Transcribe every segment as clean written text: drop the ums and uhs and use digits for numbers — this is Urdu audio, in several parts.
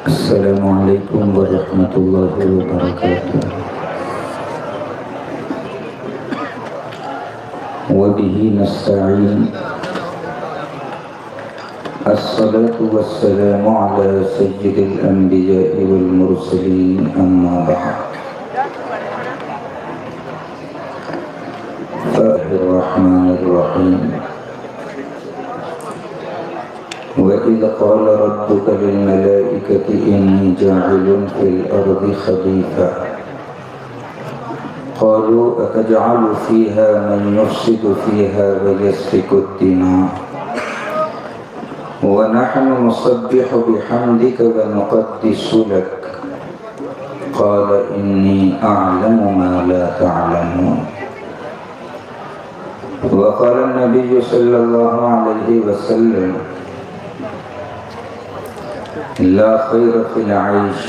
السلام علیکم ورحمۃ اللہ وبرکاتہ۔ وبہ نستعین، الصلاة والسلام علی سید الانبیاء والمرسلین، اما بعد۔ الرحمن الرحیم۔ وَإِذْ قَالَ رَبُّكَ لِلْمَلَائِكَةِ إِنِّي جَاعِلٌ فِي الْأَرْضِ خَلِيفَةً قَالُوا أَتَجْعَلُ فِيهَا مَن يُفْسِدُ فِيهَا وَيَسْفِكُ الدِّمَاءَ وَنَحْنُ نُسَبِّحُ بِحَمْدِكَ وَنُقَدِّسُ لَكَ قَالَ إِنِّي أَعْلَمُ مَا لَا تَعْلَمُونَ۔ وقال النبي صلى الله عليه وسلم: لا خير في العيش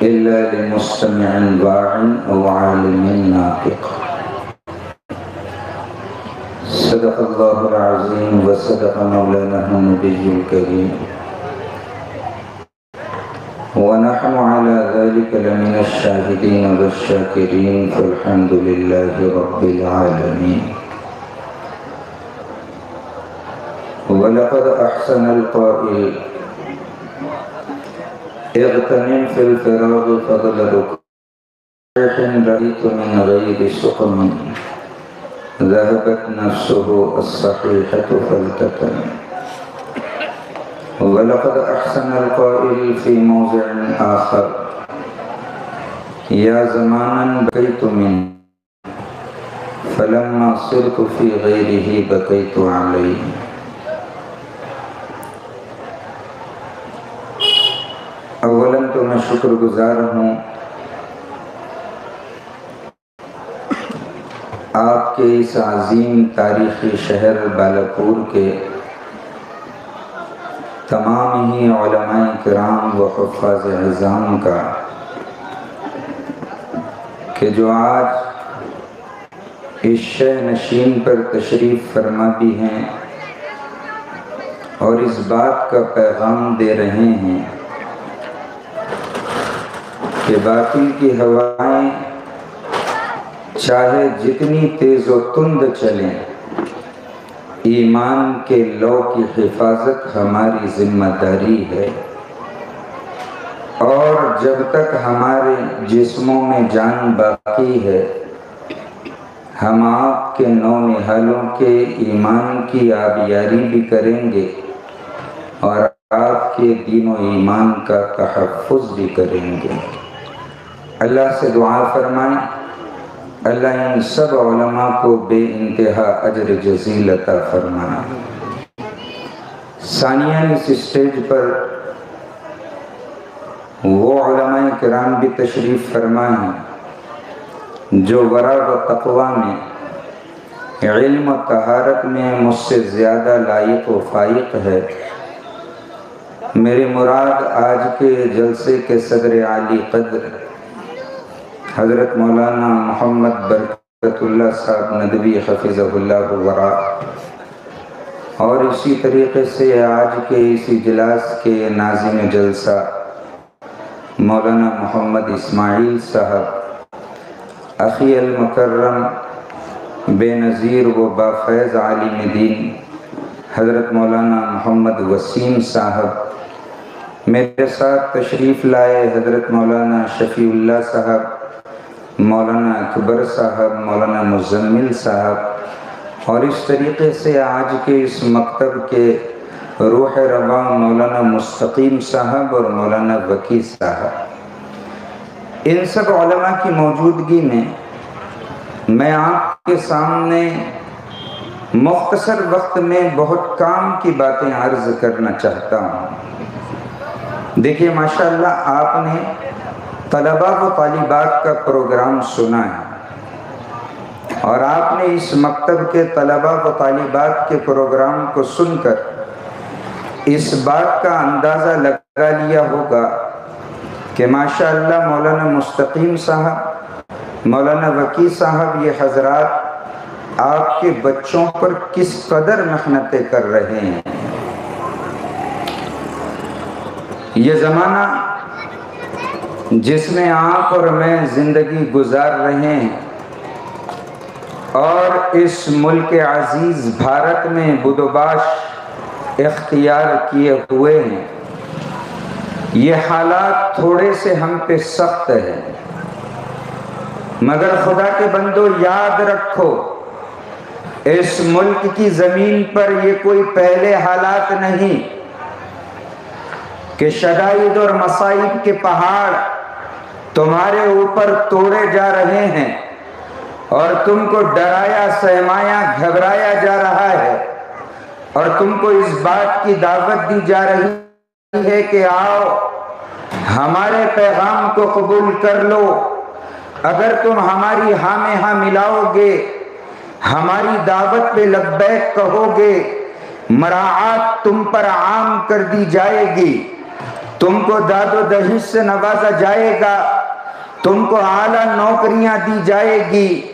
إلا لمستمع واع أو عالم ناطق۔ صدق الله العظيم وصدق مولانا النبي الكريم، ونحن على ذلك لمن الشاهدين والشاكرين، فالحمد لله رب العالمين۔ وَلَقَدْ أَحْسَنَ الْقَائِلُ اغْتَنِمْ فِي الْفِرَاغِ فَضْلَ رُكْبَةٍ رَأَيْتُ مِنْ غَيْرِ سُقْمٍ ذَهَبَتْ نَفْسُهُ الصَّحِيحَةُ فَالْتَتَمْ۔ وَلَقَدْ أَحْسَنَ الْقَائِلُ فِي مَوْضِعٍ آخَرٍ يَا زَمَانًا بَكَيْتُ مِنْهُ فَلَمَّا صِرْتُ فِي غَيْرِهِ بَكَيْتُ عَلَيْهِ۔ اولاً تو میں شکر گزار ہوں آپ کے اس عظیم تاریخی شہر بالاپور کے تمام ہی علماء کرام و حفاظ عظام کا کہ جو آج اس شہ نشین پر تشریف فرما بھی ہیں اور اس بات کا پیغام دے رہے ہیں کہ باطل کی ہوائیں چاہے جتنی تیز و تند چلیں، ایمان کے لو کی حفاظت ہماری ذمہ داری ہے، اور جب تک ہمارے جسموں میں جان باقی ہے ہم آپ کے نو نہالوں کے ایمان کی آبیاری بھی کریں گے اور آپ کے دین و ایمان کا تحفظ بھی کریں گے۔ اللہ سے دعا فرمائیں اللہ ان سب علماء کو بے انتہا اجر جزیل عطا فرمائے۔ ثانیہ اس اسٹیج پر وہ علماء کرام بھی تشریف فرمائے ہیں جو ورع و تقوی میں، علم و طہارت میں مجھ سے زیادہ لائق و فائق ہے۔ میری مراد آج کے جلسے کے صدر عالی قدر حضرت مولانا محمد برکت اللہ صاحب ندوی حفظہ اللہ ورا، اور اسی طریقے سے آج کے اس اجلاس کے ناظم جلسہ مولانا محمد اسماعیل صاحب، اخی المکرم بے نظیر و بافیض عالم دین حضرت مولانا محمد وسیم صاحب، میرے ساتھ تشریف لائے حضرت مولانا شفیع اللہ صاحب، مولانا اکبر صاحب، مولانا مزمل صاحب، اور اس طریقے سے آج کے اس مکتب کے روح رواں مولانا مستقیم صاحب اور مولانا وکی صاحب، ان سب علماء کی موجودگی میں میں آپ کے سامنے مختصر وقت میں بہت کام کی باتیں عرض کرنا چاہتا ہوں۔ دیکھیے ماشاءاللہ آپ نے طلباء و طالبات کا پروگرام سنا ہے، اور آپ نے اس مکتب کے طلباء و طالبات کے پروگرام کو سن کر اس بات کا اندازہ لگا لیا ہوگا کہ ماشاءاللہ مولانا مستقیم صاحب، مولانا وکی صاحب، یہ حضرات آپ کے بچوں پر کس قدر محنتیں کر رہے ہیں۔ یہ زمانہ جس میں آپ اور میں زندگی گزار رہے ہیں اور اس ملک عزیز بھارت میں بدوباش اختیار کیے ہوئے ہیں، یہ حالات تھوڑے سے ہم پہ سخت ہے، مگر خدا کے بندو یاد رکھو، اس ملک کی زمین پر یہ کوئی پہلے حالات نہیں کہ شدائد اور مصائب کے پہاڑ تمہارے اوپر توڑے جا رہے ہیں اور تم کو ڈرایا سہمایا گھبرایا جا رہا ہے، اور تم کو اس بات کی دعوت دی جا رہی ہے کہ آؤ ہمارے پیغام کو قبول کر لو۔ اگر تم ہماری ہاں میں ہاں ملاؤ گے، ہماری دعوت پہ لبیک کہو گے، مراعات تم پر عام کر دی جائے گی، تم کو داد و دہیج سے نوازا جائے گا، تم کو اعلیٰ نوکریاں دی جائے گی،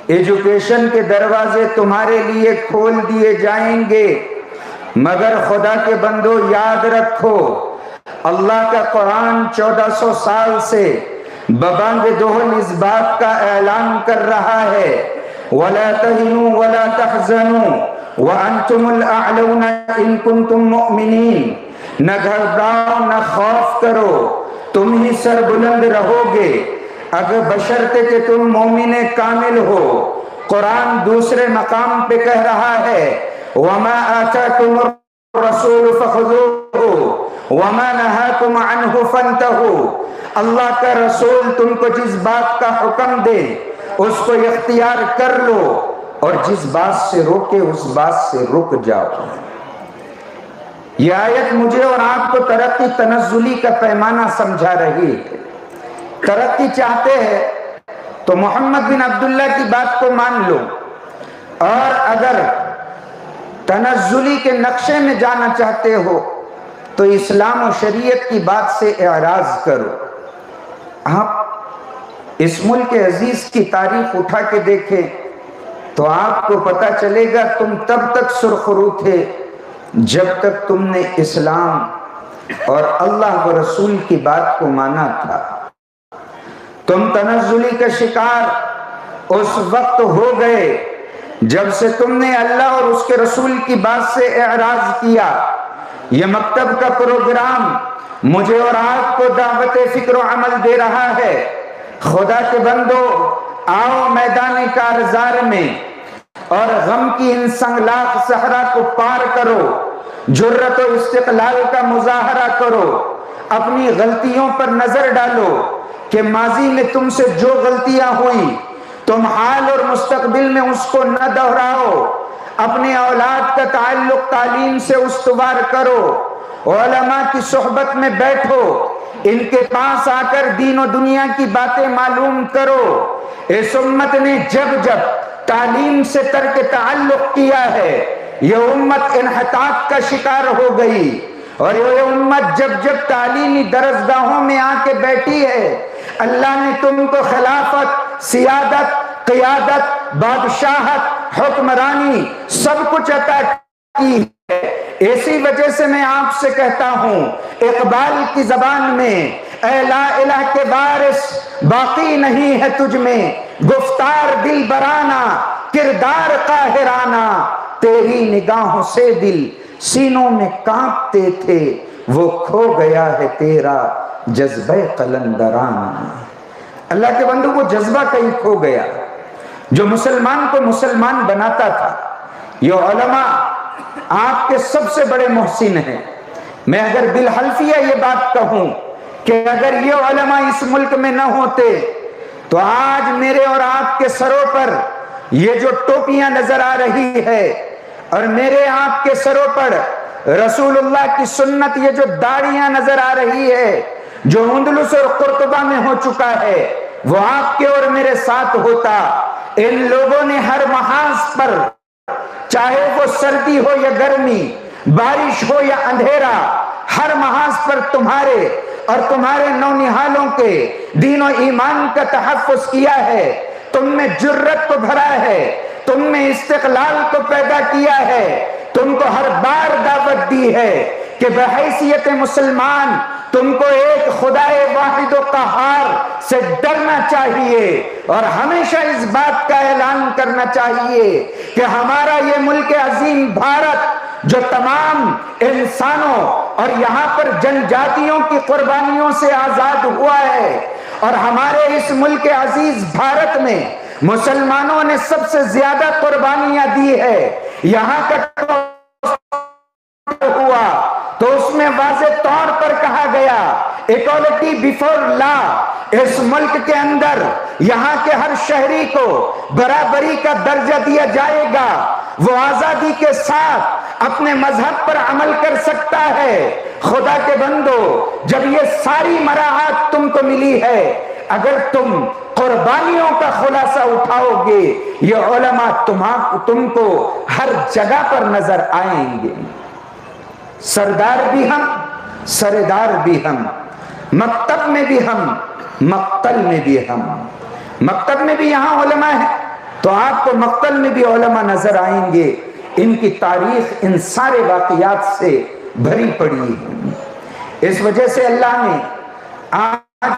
ایجوکیشن کے دروازے تمہارے لیے کھول دیے جائیں گے، مگر خدا کے بندو یاد رکھو، اللہ کا قرآن 1400 سال سے ببانگ دہل اس بات کا اعلان کر رہا ہے، وَلَا تَهِنُوا وَلَا تَحْزَنُوا وَأَنْتُمُ الْأَعْلَوْنَ إِن كُنتُم مُؤْمِنِينَ، نہ گھبراؤ نہ خوف کرو، تم ہی سر بلند رہو گے اگر بشرطے کہ تم مومن کامل ہو۔ قرآن دوسرے مقام پہ کہہ رہا ہے وَمَا آتَاكُمُ الرَّسُولُ فَخُذُوهُ وَمَا نَهَاكُمْ عَنْهُ فَانْتَهُوا، اللہ کا رسول تم کو جس بات کا حکم دے اس کو اختیار کر لو، اور جس بات سے روکے اس بات سے رک جاؤ۔ یہ آیت مجھے اور آپ کو ترقی تنزلی کا پیمانہ سمجھا رہی ہے۔ ترقی چاہتے ہیں تو محمد بن عبداللہ کی بات کو مان لو، اور اگر تنزلی کے نقشے میں جانا چاہتے ہو تو اسلام و شریعت کی بات سے اعراض کرو۔ آپ اس ملک عزیز کی تاریخ اٹھا کے دیکھیں تو آپ کو پتہ چلے گا تم تب تک سرخرو تھے جب تک تم نے اسلام اور اللہ و رسول کی بات کو مانا تھا۔ تم تنزلی کا شکار اس وقت ہو گئے جب سے تم نے اللہ اور اس کے رسول کی بات سے اعراض کیا۔ یہ مکتب کا پروگرام مجھے اور آپ کو دعوت فکر و عمل دے رہا ہے۔ خدا کے بندو آؤ میدان کارزار میں اور غم کی ان سنگلاخ صحرا کو پار کرو، جرت و استقلال کا مظاہرہ کرو، اپنی غلطیوں پر نظر ڈالو کہ ماضی میں تم سے جو غلطیاں ہوئی تم حال اور مستقبل میں اس کو نہ دہراؤ، اپنے اولاد کا تعلق تعلیم سے استوار کرو، علماء کی صحبت میں بیٹھو، ان کے پاس آ کر دین و دنیا کی باتیں معلوم کرو۔ اس امت نے جب جب تعلیم سے ترک تعلق کیا ہے یہ امت انحطاط کا شکار ہو گئی، اور یہ امت جب جب تعلیمی درسگاہوں میں آ کے بیٹھی ہے اللہ نے تم کو خلافت، سیادت، قیادت، بادشاہت، حکمرانی سب کچھ عطا کی ہے۔ اسی وجہ سے میں آپ سے کہتا ہوں اقبال کی زبان میں اے لا الہ کے وارث باقی نہیں ہے تجھ میں، گفتار دل برانہ کردار قاہرانہ، تیری نگاہوں سے دل سینوں میں کانپتے تھے وہ کھو گیا ہے تیرا جذبہ قلندرانہ۔ اللہ کے بندوں کو جذبہ کہیں کھو گیا جو مسلمان کو مسلمان بناتا تھا۔ یہ علماء آپ کے سب سے بڑے محسن ہیں۔ میں اگر بالحلفیہ یہ بات کہوں کہ اگر یہ علماء اس ملک میں نہ ہوتے تو آج میرے اور آپ کے سروں پر یہ جو ٹوپیاں نظر آ رہی ہے اور میرے آپ کے سروں پر رسول اللہ کی سنت یہ جو داڑیاں نظر آ رہی ہے جو اندلس اور قرطبہ میں ہو چکا ہے وہ آپ کے اور میرے ساتھ ہوتا۔ ان لوگوں نے ہر محاذ پر چاہے وہ سردی ہو یا گرمی، بارش ہو یا اندھیرا، ہر محاذ پر تمہارے اور تمہارے نونہالوں کے دین و ایمان کا تحفظ کیا ہے، تم میں جرت کو بھرا ہے، تم میں استقلال کو پیدا کیا ہے، تم کو ہر بار دعوت دی ہے کہ بحیثیت مسلمان تم کو ایک خدائے واحد و قہار سے ڈرنا چاہیے، اور ہمیشہ اس بات کا اعلان کرنا چاہیے کہ ہمارا یہ ملک عظیم بھارت جو تمام انسانوں اور یہاں پر جن جاتیوں کی قربانیوں سے آزاد ہوا ہے، اور ہمارے اس ملک عزیز بھارت میں مسلمانوں نے سب سے زیادہ قربانیاں دی ہے، یہاں کا ہوا تو اس میں واضح طور پر کہا گیا ایکوالٹی بیفور لا، اس ملک کے اندر یہاں کے ہر شہری کو برابری کا درجہ دیا جائے گا، وہ آزادی کے ساتھ اپنے مذہب پر عمل کر سکتا ہے۔ خدا کے بندو، جب یہ ساری مراعات تم کو ملی ہے، اگر تم قربانیوں کا خلاصہ اٹھاؤ گے، یہ علماء تم کو ہر جگہ پر نظر آئیں گے، سردار بھی ہم، سردار بھی ہم، مکتب میں بھی ہم، مقتل میں بھی ہم۔ مکتب میں بھی یہاں علماء ہیں تو آپ کو مقتل میں بھی علماء نظر آئیں گے، ان کی تاریخ ان سارے واقعات سے بھری پڑی ہے۔ اس وجہ سے اللہ نے آج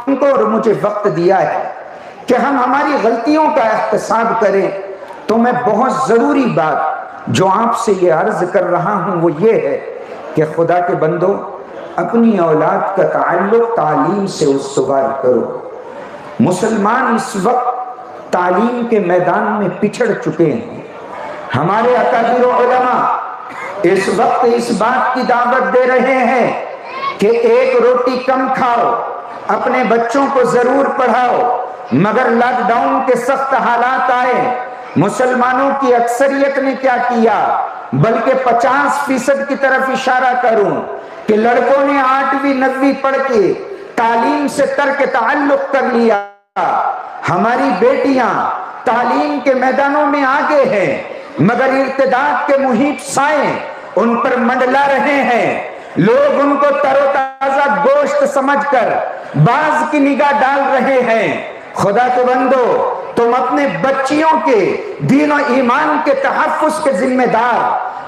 ہم کو اور مجھے وقت دیا ہے کہ ہم ہماری غلطیوں کا احتساب کریں، تو میں بہت ضروری بات جو آپ سے یہ عرض کر رہا ہوں وہ یہ ہے کہ خدا کے بندو، اپنی اولاد کا تعلق تعلیم سے استوار کرو۔ مسلمان اس وقت تعلیم کے میدان میں پچھڑ چکے ہیں۔ ہمارے اکابر علماء اس وقت اس بات کی دعوت دے رہے ہیں کہ ایک روٹی کم کھاؤ، اپنے بچوں کو ضرور پڑھاؤ، مگر لاک ڈاؤن کے سخت حالات آئے، مسلمانوں کی اکثریت نے کیا کیا، بلکہ 50% کی طرف اشارہ کروں کہ لڑکوں نے 8ویں 9ویں پڑھ کے تعلیم سے ترک تعلق کر لیا۔ ہماری بیٹیاں تعلیم کے میدانوں میں آگے ہیں، مگر ارتداد کے محیط سائیں ان پر منڈلا رہے ہیں، لوگ ان کو تر و تازہ گوشت سمجھ کر باز کی نگاہ ڈال رہے ہیں۔ خدا کے بندو، تم اپنے بچیوں کے دین و ایمان کے تحفظ کے ذمہ دار،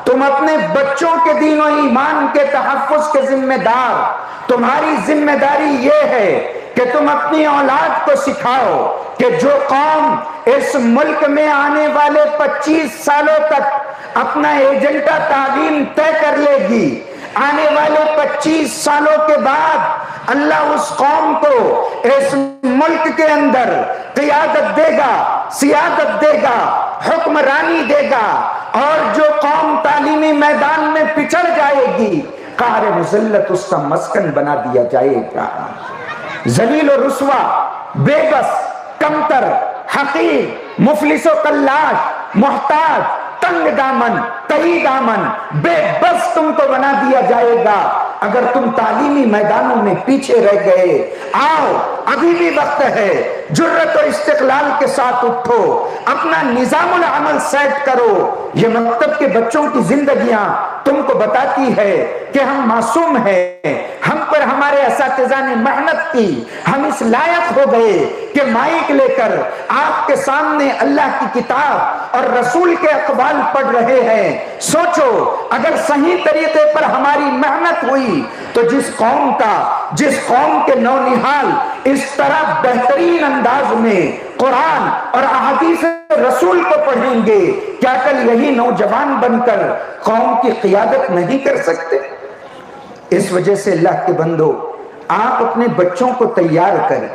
تم اپنے بچوں کے دین و ایمان کے تحفظ کے ذمہ دار، تمہاری ذمہ داری یہ ہے کہ تم اپنی اولاد کو سکھاؤ کہ جو قوم اس ملک میں آنے والے 25 سالوں تک اپنا ایجنڈا تعلیم طے کر لے گی، آنے والے 25 سالوں کے بعد اللہ اس قوم کو اس ملک کے اندر قیادت دے گا، سیادت دے گا، حکمرانی دے گا، اور جو قوم تعلیمی میدان میں پچھڑ جائے گی، قہر مذلت اس کا مسکن بنا دیا جائے گا۔ ذلیل و رسوا، بے بس، کمتر، حقیر، مفلس و قلاش، محتاج، تنگ دامن، تہی دامن، بے بس تم کو بنا دیا جائے گا اگر تم تعلیمی میدانوں میں پیچھے رہ گئے۔ آؤ، ابھی بھی وقت ہے، جرأت و استقلال کے ساتھ اٹھو، اپنا نظام العمل سیٹ کرو۔ یہ مکتب کے بچوں کی زندگیاں تم کو بتاتی ہے کہ ہم معصوم ہیں، ہم پر ہمارے اساتذہ نے محنت کی، ہم اس لائق ہو گئے کہ مائک لے کر آپ کے سامنے اللہ کی کتاب اور رسول کے اقوال پڑھ رہے ہیں۔ سوچو، اگر صحیح طریقے پر ہماری محنت ہوئی تو جس قوم کے نونہال اس طرح بہترین انداز میں قرآن اور احادیث رسول کو پڑھیں گے، کیا کل یہی نوجوان بن کر قوم کی قیادت نہیں کر سکتے؟ اس وجہ سے اللہ کے بندو، آپ اپنے بچوں کو تیار کریں۔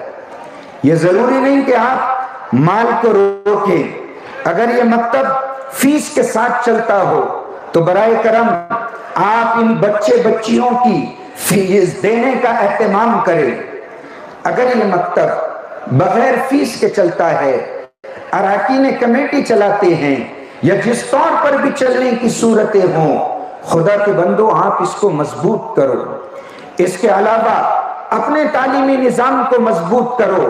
یہ ضروری نہیں کہ آپ مال کو روکیں، اگر یہ مکتب فیس کے ساتھ چلتا ہو تو برائے کرم آپ ان بچے بچیوں کی فیس دینے کا اہتمام کریں۔ اگر یہ مکتب بغیر فیس کے چلتا ہے، اراکین کمیٹی چلاتے ہیں یا جس طور پر بھی چلنے کی صورتیں ہوں، خدا کے بندو آپ اس کو مضبوط کرو۔ اس کے علاوہ اپنے تعلیمی نظام کو مضبوط کرو۔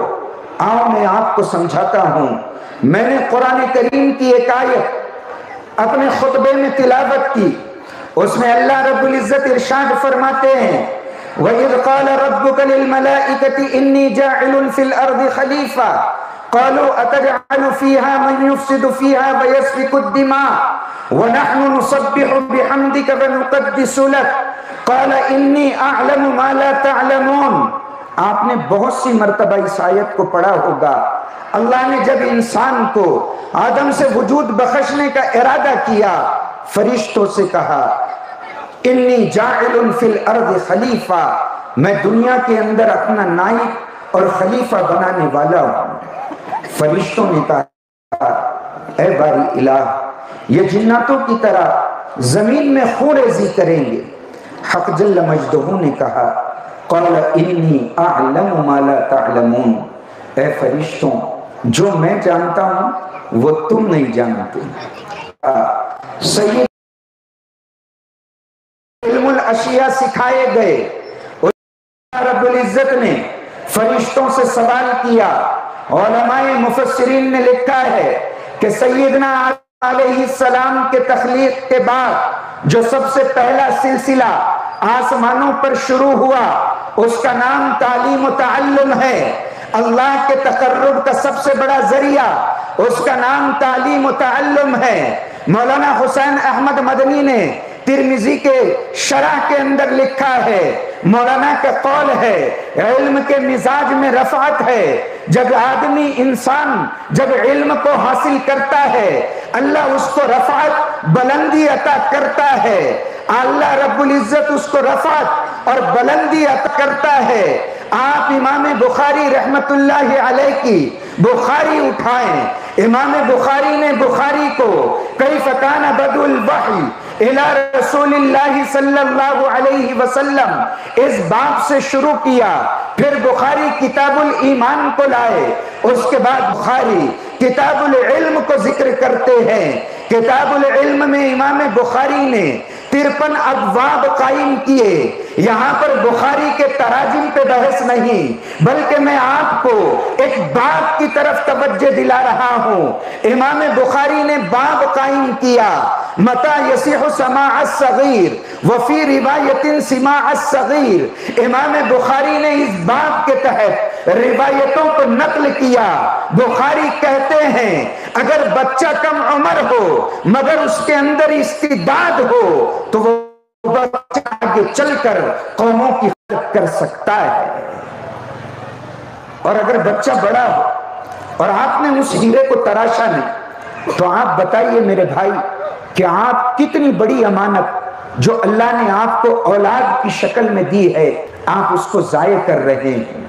آؤ میں آپ کو سمجھاتا ہوں، میں نے قرآن کریم کی ایک آیت اپنے خطبے میں تلاوت کی، اس میں اللہ رب العزت ارشاد فرماتے ہیں وَإِذْ قَالَ رَبُّكَ لِلْمَلَائِكَةِ إِنِّي جَاعِلٌ فِي الْأَرْضِ خَلِيفَةً قالوا اتجعل فيها من يفسد فيها ويسفك الدماء ونحن نسبح بحمدك ونقدس لك قال انی اعلم ما لا تعلمون. آپ نے بہت سی مرتبہ اس آیت کو پڑھا ہوگا. اللہ نے جب انسان کو آدم سے وجود بخشنے کا ارادہ کیا، فرشتوں سے کہا انی جاعل فی الارض خلیفہ، میں دنیا کے اندر اپنا نائب اور خلیفہ بنانے والا ہوں. فرشتوں نے کہا اے باری الہ، یہ جناتوں کی طرح زمین میں خونریزی کریں گے. حق جل مجدہ نے کہا قال انی اعلم ما لا تعلمون، اے فرشتوں جو میں جانتا ہوں وہ تم نہیں جانتے. سید علم الاشیاء سکھائے گئے. رب العزت نے فرشتوں سے سوال کیا. علماء مفسرین نے لکھا ہے کہ سیدنا علیہ السلام کے تخلیق کے بعد جو سب سے پہلا سلسلہ آسمانوں پر شروع ہوا اس کا نام تعلیم و تعلم ہے. اللہ کے تقرب کا سب سے بڑا ذریعہ اس کا نام تعلیم و تعلم ہے. مولانا حسین احمد مدنی نے ترمذی کے شرح کے اندر لکھا ہے، مولانا کا قول ہے علم کے مزاج میں رفعت ہے. جب آدمی انسان جب علم کو حاصل کرتا ہے اللہ اس کو رفعت بلندی عطا کرتا ہے. اللہ رب العزت اس کو رفعت اور بلندی عطا کرتا ہے. آپ امام بخاری رحمت اللہ علیہ کی بخاری اٹھائیں. امام بخاری نے بخاری کو کیف کان بدء الوحی الی رسول اللہ صلی اللہ علیہ وسلم اس باب سے شروع کیا. پھر بخاری کتاب الایمان کو لائے. اس کے بعد بخاری کتاب العلم کو ذکر کرتے ہیں. کتاب العلم میں امام بخاری نے 53 ابواب قائم کیے. یہاں پر بخاری کے تراجم پہ بحث نہیں بلکہ میں آپ کو ایک باب کی طرف توجہ دلا رہا ہوں. امام بخاری نے باب قائم کیا متى يصح سماع الصغیر وفی روایت سماع الصغیر. امام بخاری نے اس باب کے تحت روایتوں کو نقل کیا. بخاری کہتے ہیں اگر بچہ کم عمر ہو مگر اس کے اندر استعداد ہو تو وہ بچہ آگے چل کر قوموں کی خدمت کر سکتا ہے. اور اگر بچہ بڑا ہو اور آپ نے اس ہیرے کو تراشا نہیں تو آپ بتائیے میرے بھائی کہ آپ کتنی بڑی امانت جو اللہ نے آپ کو اولاد کی شکل میں دی ہے آپ اس کو ضائع کر رہے ہیں.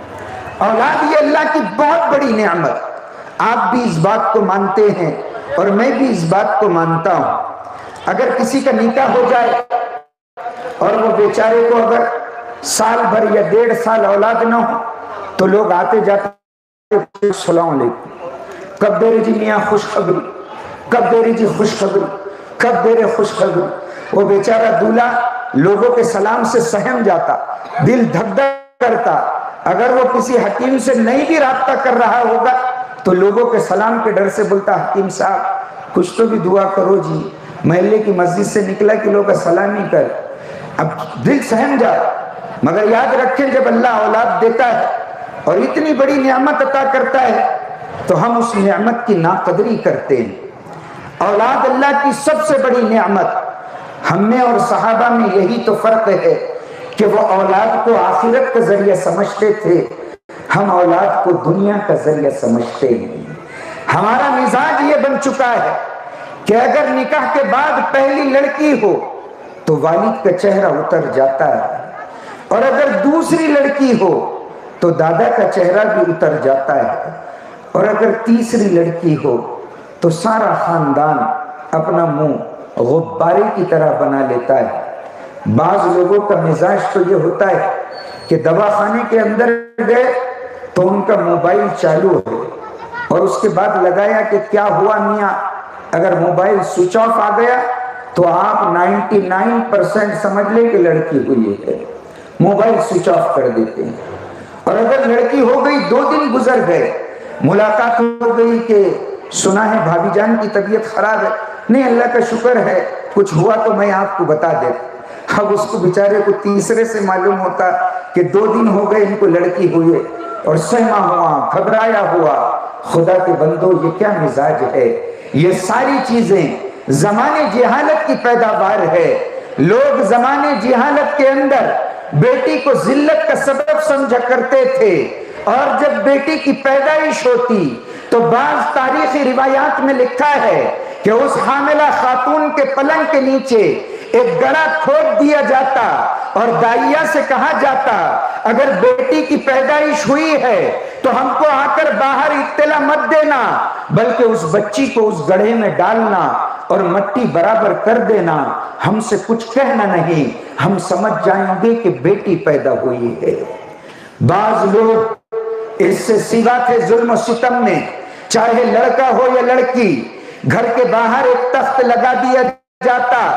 اولاد یہ اللہ کی بہت بڑی نعمت. آپ بھی اس بات کو مانتے ہیں اور میں بھی اس بات کو مانتا ہوں. اگر کسی کا نکاح ہو جائے اور وہ بیچارے کو اگر سال بھر یا 1.5 سال اولاد نہ ہو تو لوگ آتے جاتے السلام علیکم، کب دے رہے جی میاں خوشخبری، کب دے رہی جی خوشخبری، کب دے رہے خوشخبری. وہ بیچارہ دولہا لوگوں کے سلام سے سہم جاتا، دل دھک دھک کرتا. اگر وہ کسی حکیم سے نہیں بھی رابطہ کر رہا ہوگا تو لوگوں کے سلام کے ڈر سے بولتا حکیم صاحب کچھ تو بھی دعا کرو جی، محلے کی مسجد سے نکلا کہ لوگ سلامی کر. اب دل سہم جا. مگر یاد رکھیں جب اللہ اولاد دیتا ہے اور اتنی بڑی نعمت عطا کرتا ہے تو ہم اس نعمت کی ناقدری کرتے ہیں. اولاد اللہ کی سب سے بڑی نعمت. ہم میں اور صحابہ میں یہی تو فرق ہے کہ وہ اولاد کو آخرت کا ذریعہ سمجھتے تھے، ہم اولاد کو دنیا کا ذریعہ سمجھتے ہیں. ہمارا مزاج یہ بن چکا ہے کہ اگر نکاح کے بعد پہلی لڑکی ہو تو والد کا چہرہ اتر جاتا ہے اور اگر دوسری لڑکی ہو تو دادا کا چہرہ بھی اتر جاتا ہے اور اگر تیسری لڑکی ہو تو سارا خاندان اپنا منہ غبارے کی طرح بنا لیتا ہے. بعض لوگوں کا مزاج تو یہ ہوتا ہے کہ دواخانے کے اندر گئے تو ان کا موبائل چالو ہے اور اس کے بعد لگایا کہ کیا ہوا میاں، اگر موبائل سوئچ آف آ گیا تو آپ 99% سمجھ لیں کہ لڑکی ہوئی ہے، موبائل سوئچ آف کر دیتے ہیں. اور اگر لڑکی ہو گئی 2 دن گزر گئے، ملاقات ہو گئی کہ سنا ہے بھابھی جان کی طبیعت خراب ہے، نہیں اللہ کا شکر ہے کچھ ہوا تو میں آپ کو بتا دیتا. اب اس کو بیچارے کو تیسرے سے معلوم ہوتا کہ 2 دن ہو گئے ان کو لڑکی ہوئی ہے اور سہما ہوا، گھبرایا ہوا خدا کے بندو یہ کیا مزاج ہے؟ یہ ساری چیزیں زمانے جہالت کی پیداوار ہے۔ لوگ زمانے جہالت کے اندر بیٹی کو ذلت کا سبب سمجھا کرتے تھے، اور جب بیٹی کی پیدائش ہوتی تو بعض تاریخی روایات میں لکھا ہے کہ اس حاملہ خاتون کے پلنگ کے نیچے ایک گڑھا کھود دیا جاتا اور دائیا سے کہا جاتا اگر بیٹی کی پیدائش ہوئی ہے تو ہم کو آ کر باہر اطلاع مت دینا، بلکہ اس بچی کو اس گڑھے میں ڈالنا اور مٹی برابر کر دینا، ہم سے کچھ کہنا نہیں، ہم سمجھ جائیں گے کہ بیٹی پیدا ہوئی ہے۔ بعض لوگ اس سے سوا تھے ظلم و ستم میں، چاہے لڑکا ہو یا لڑکی، گھر کے باہر ایک تخت لگا دیا جاتا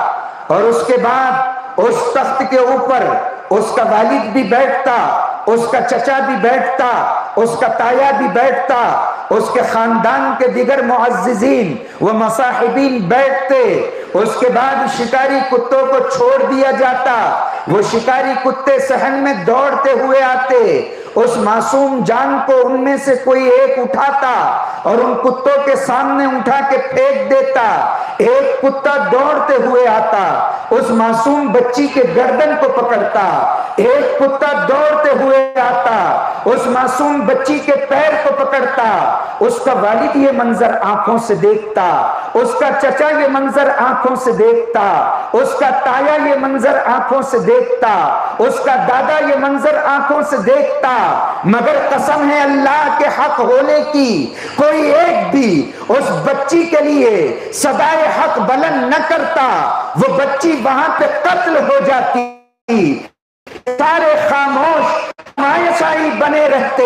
اور اس کے بعد اس تخت کے اوپر اس کا والد بھی بیٹھتا، اس کا چچا بھی بیٹھتا، اس کا تایا بھی بیٹھتا، اس کے خاندان کے دیگر معززین و مصاحبین بیٹھتے۔ اس کے بعد شکاری کتوں کو چھوڑ دیا جاتا، وہ شکاری کتے صحن میں دوڑتے ہوئے آتے، اس معصوم جان کو ان میں سے کوئی ایک اٹھاتا اور ان کتوں کے سامنے اٹھا کے پھینک دیتا۔ ایک کتا دوڑتے ہوئے آتا، اس معصوم بچی کے گردن کو پکڑتا، ایک کتا دوڑتے ہوئے آتا، اس معصوم بچی کے پیر کو پکڑتا۔ اس کا والد یہ منظر آنکھوں سے دیکھتا، اس کا چچا یہ منظر آنکھوں سے دیکھتا، اس کا تایا یہ منظر آنکھوں سے دیکھتا، اس کا دادا یہ منظر آنکھوں سے دیکھتا، مگر قسم ہے اللہ کے حق ہونے کی کوئی ایک بھی اس بچی کے لیے صدائے حق بلند نہ کرتا، وہ بچی وہاں پہ قتل ہو جاتی۔ سارے خاموش مایوسائی بنے رہتے۔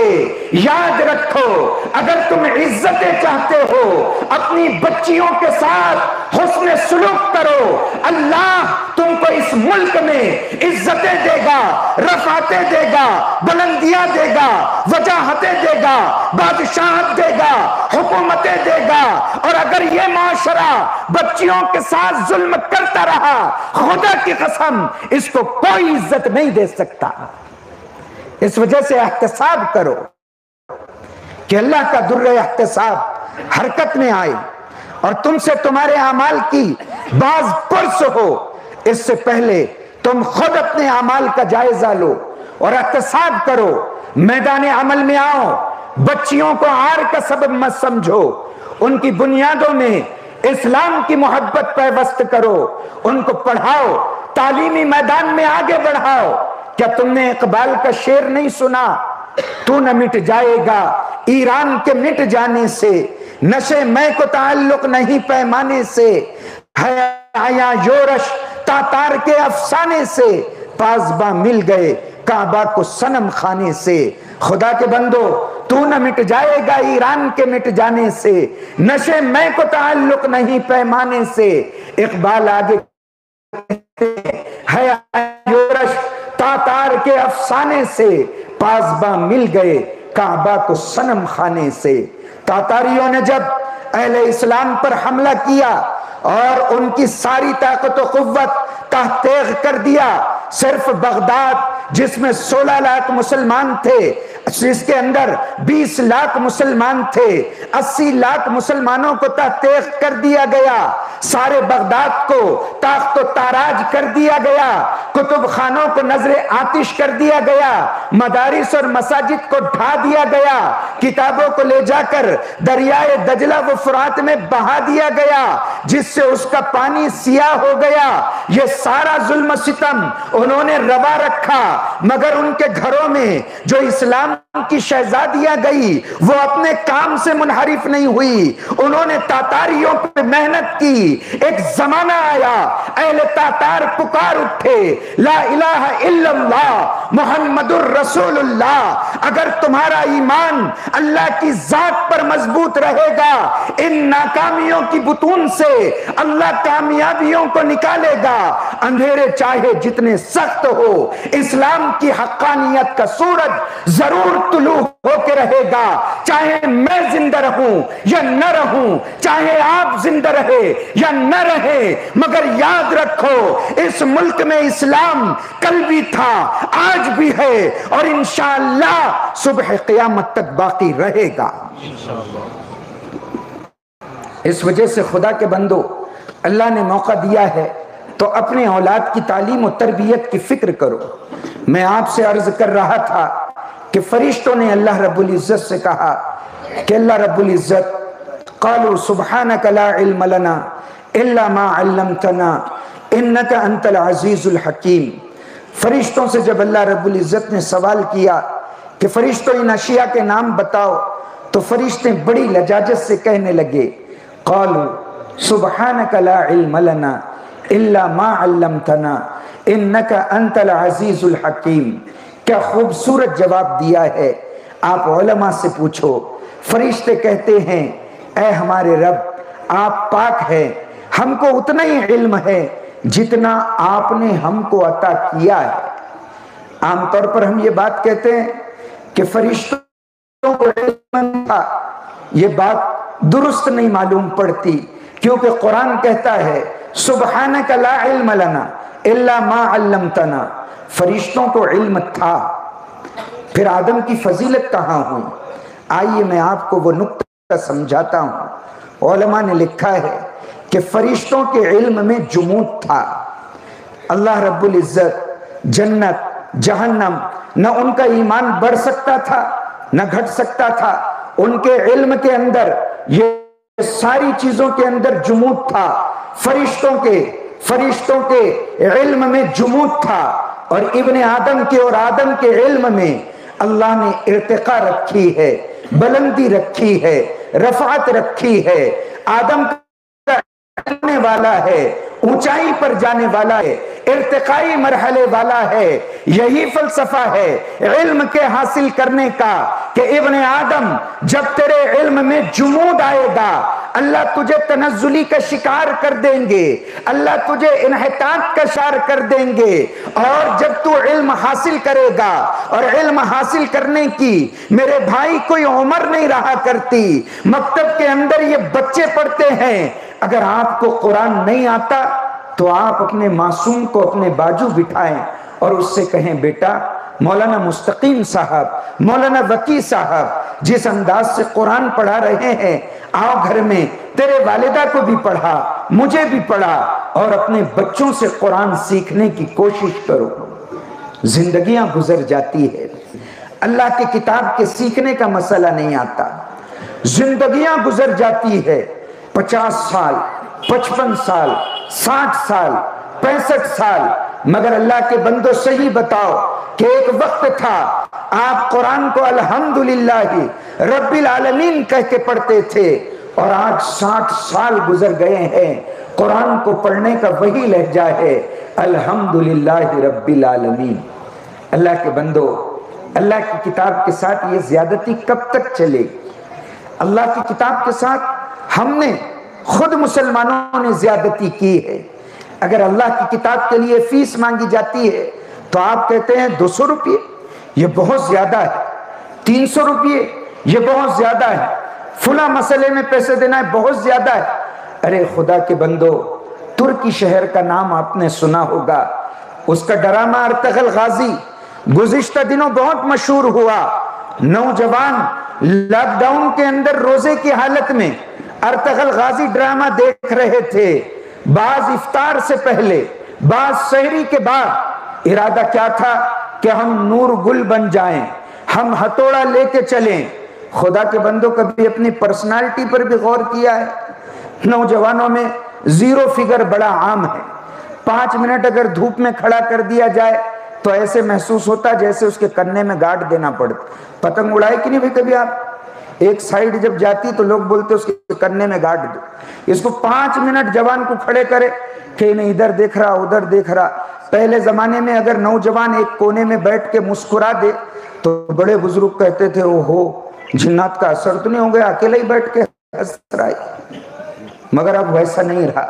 یاد رکھو اگر تم عزتیں چاہتے ہو اپنی بچیوں کے ساتھ حسن سلوک کرو، اللہ تم کو اس ملک میں عزتیں دے گا، رفعتیں دے گا، بلندیاں دے گا، وجاہتیں دے گا، بادشاہت دے گا، حکومتیں دے گا۔ اور اگر یہ معاشرہ بچیوں کے ساتھ ظلم کرتا رہا، خدا کی قسم اس کو کوئی عزت نہیں دے سکتا۔ اس وجہ سے احتساب کرو کہ اللہ کا در احتساب حرکت میں آئے اور تم سے تمہارے اعمال کی بعض پرس ہو۔ اس سے پہلے تم خود اپنے اعمال کا جائزہ لو اور احتساب کرو، میدان عمل میں آؤ، بچیوں کو عار کا سبب مت سمجھو، ان کی بنیادوں میں اسلام کی محبت پیوست کرو، ان کو پڑھاؤ، تعلیمی میدان میں آگے بڑھاؤ۔ کیا تم نے اقبال کا شعر نہیں سنا؟ تو نہ مٹ جائے گا ایران کے مٹ جانے سے، نشے میں کو تعلق نہیں پیمانے سے، ہے آیا یورش تاتار کے افسانے سے، پاسباں مل گئے کعبہ کو صنم خانے سے۔ خدا کے بندو تو نہ مٹ جائے گا ایران کے مٹ جانے سے، نشے میں کو تعلق نہیں پیمانے سے۔ اقبال آگے ہے یورش تاتار کے افسانے سے، پاسباں مل گئے کعبہ کو صنم خانے سے۔ تاتاریوں نے جب اہل اسلام پر حملہ کیا اور ان کی ساری طاقت و قوت تحت تیغ کر دیا، صرف بغداد جس میں 16 لاکھ مسلمان تھے، جس کے اندر 20 لاکھ مسلمان تھے، 80 لاکھ مسلمانوں کو تحت تیغ کر دیا گیا، سارے بغداد کو تاخت و تاراج کر دیا گیا، کتب خانوں کو نظر آتش کر دیا گیا، مدارس اور مساجد کو ڈھا دیا گیا، کتابوں کو لے جا کر دریائے دجلہ و فرات میں بہا دیا گیا، جس سے اس کا پانی سیاہ ہو گیا۔ یہ سارا ظلم و ستم انہوں نے روا رکھا، مگر ان کے گھروں میں جو اسلام کی شہزادیاں گئی وہ اپنے کام سے منحرف نہیں ہوئی، انہوں نے تاتاریوں پہ محنت کی۔ ایک زمانہ آیا اہل تاتار پکار اٹھے، لا الہ الا اللہ محمد الرسول اللہ۔ اگر تمہارا ایمان اللہ کی ذات پر مضبوط رہے گا، ان ناکامیوں کی بطون سے اللہ کامیابیوں کو نکالے گا۔ اندھیرے چاہے جتنے سخت ہو، اسلام کی حقانیت کا سورج ضرور طلوع ہو کے رہے گا، چاہے میں زندہ رہوں یا نہ رہوں، چاہے آپ زندہ رہے یا نہ رہے، مگر یاد رکھو اس ملک میں اسلام کل بھی تھا، آج بھی ہے، اور انشاءاللہ صبح قیامت تک باقی رہے گا۔ اس وجہ سے خدا کے بندو، اللہ نے موقع دیا ہے تو اپنے اولاد کی تعلیم و تربیت کی فکر کرو۔ میں آپ سے عرض کر رہا تھا کہ فرشتوں نے اللہ رب العزت سے کہا کہ اللہ رب العزت قالوا سبحانک لا علم لنا الا ما علمتنا انک انت العزیز الحکیم۔ فرشتوں سے جب اللہ رب العزت نے سوال کیا کہ فرشتوں ان اشیاء کے نام بتاؤ، تو فرشتے بڑی لجاجت سے کہنے لگے قالوا سبحانک لا علم لنا الا ما علمتنا انک انت العزیز الحکیم۔ کیا خوبصورت جواب دیا ہے۔ آپ علماء سے پوچھو، فرشتے کہتے ہیں اے ہمارے رب آپ پاک ہیں، ہم کو اتنا ہی علم ہے جتنا آپ نے ہم کو عطا کیا ہے۔ عام طور پر ہم یہ بات کہتے ہیں کہ فرشتوں کو علم تھا، یہ بات درست نہیں معلوم پڑتی، کیونکہ قرآن کہتا ہے سبحانک لا علم لنا الا ما علمتنا، فرشتوں کو علم تھا، پھر آدم کی فضیلت کہاں ہوئی؟ آئیے میں آپ کو وہ نقطہ سمجھاتا ہوں۔ علماء نے لکھا ہے کہ فرشتوں کے علم میں جمود تھا۔ اللہ رب العزت جنت جہنم نہ ان کا ایمان بڑھ سکتا تھا نہ گھٹ سکتا تھا، ان کے علم کے اندر یہ ساری چیزوں کے اندر جمود تھا۔ فرشتوں کے علم میں جمود تھا، اور ابن آدم کے اور آدم کے علم میں اللہ نے ارتقا رکھی ہے، بلندی رکھی ہے، رفعت رکھی ہے۔ آدم کا جانے والا ہے، اونچائی پر جانے والا ہے، ارتقائی مرحلے والا ہے۔ یہی فلسفہ ہے علم کے حاصل کرنے کا کہ ابن آدم جب تیرے علم میں جمود آئے گا، اللہ تجھے تنزلی کا شکار کر دیں گے، اللہ تجھے انحطاط کا شکار کر دیں گے، اور جب تو علم حاصل کرے گا، اور علم حاصل کرنے کی میرے بھائی کوئی عمر نہیں رہا کرتی۔ مکتب کے اندر یہ بچے پڑھتے ہیں، اگر آپ کو قرآن نہیں آتا تو آپ اپنے معصوم کو اپنے بازو بٹھائیں اور اس سے کہیں بیٹا مولانا مستقیم صاحب، مولانا وکی صاحب جس انداز سے قرآن پڑھا رہے ہیں، آؤ گھر میں تیرے والدہ کو بھی پڑھا، مجھے بھی پڑھا، اور اپنے بچوں سے قرآن سیکھنے کی کوشش کرو۔ زندگیاں گزر جاتی ہے، اللہ کی کتاب کے سیکھنے کا مسئلہ نہیں آتا، زندگیاں گزر جاتی ہے، 50 سال، 55 سال، 60 سال، 65 سال، مگر اللہ کے بندو صحیح بتاؤ کہ ایک وقت تھا آپ قرآن کو الحمدللہ رب العالمین کہہ کے پڑھتے تھے، اور آج 60 سال گزر گئے ہیں، قرآن کو پڑھنے کا وہی لہجہ ہے الحمدللہ رب العالمین۔ اللہ کے بندو، اللہ کی کتاب کے ساتھ یہ زیادتی کب تک چلے گی؟ اللہ کی کتاب کے ساتھ ہم نے خود مسلمانوں نے زیادتی کی ہے۔ اگر اللہ کی کتاب کے لیے فیس مانگی جاتی ہے تو آپ کہتے ہیں 200 روپے، یہ بہت زیادہ ہے، 300 روپے یہ بہت زیادہ ہے، فلاں مسئلے میں پیسے دینا ہے بہت زیادہ ہے۔ ارے خدا کے بندو، ترکی شہر کا نام آپ نے سنا ہوگا، اس کا ڈرامہ ارطغرل غازی گزشتہ دنوں بہت مشہور ہوا۔ نوجوان لاک ڈاؤن کے اندر روزے کی حالت میں ارطغرل غازی ڈرامہ دیکھ رہے تھے، بعض افطار سے پہلے، بعض سحری کے بعد۔ ارادہ کیا تھا کہ ہم نور گل بن جائیں، ہم ہتھوڑا لے کے چلیں۔ خدا کے بندوں کبھی اپنی پرسنالٹی پر بھی غور کیا ہے؟ نوجوانوں میں زیرو فگر بڑا عام ہے، 5 منٹ اگر دھوپ میں کھڑا کر دیا جائے تو ایسے محسوس ہوتا جیسے اس کے کنے میں گاٹ دینا پڑتا۔ پتنگ اڑائے کہ نہیں بھائی کبھی آپ؟ ایک سائیڈ جب جاتی تو لوگ بولتے اس کے کنے میں گاٹ دو۔ اس کو 5 منٹ جوان کو کھڑے کرے کہ نہیں ادھر دیکھ رہا ادھر دیکھ رہا۔ پہلے زمانے میں اگر نوجوان ایک کونے میں بیٹھ کے مسکرا دے تو بڑے بزرگ کہتے تھے اوہو جنات کا اثر تو نہیں ہو گیا، اکیلا ہی بیٹھ کے ہنس رہا ہے۔ مگر اب ویسا نہیں رہا،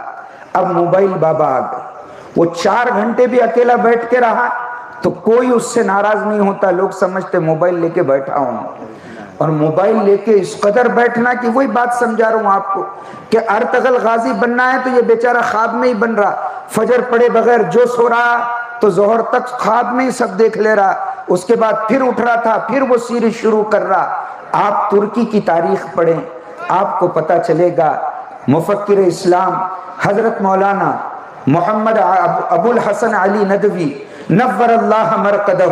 اب موبائل بابا آ گئے، وہ 4 گھنٹے بھی اکیلا بیٹھ کے رہا تو کوئی اس سے ناراض نہیں ہوتا. لوگ سمجھتے موبائل لے کے بیٹھا ہوں, اور موبائل لے کے اس قدر بیٹھنا کہ وہی بات سمجھا رہا ہوں آپ کو کہ ارطغرل غازی بننا ہے تو یہ بیچارہ خواب میں ہی بن رہا, فجر پڑے بغیر جو سو رہا تو ظہر تک خواب میں ہی سب دیکھ لے رہا, اس کے بعد پھر اٹھ رہا تھا, پھر وہ سیریز شروع کر رہا. آپ ترکی کی تاریخ پڑھیں, آپ کو پتہ چلے گا مفکر اسلام حضرت مولانا محمد ابو الحسن علی ندوی نور اللہ مرقدہ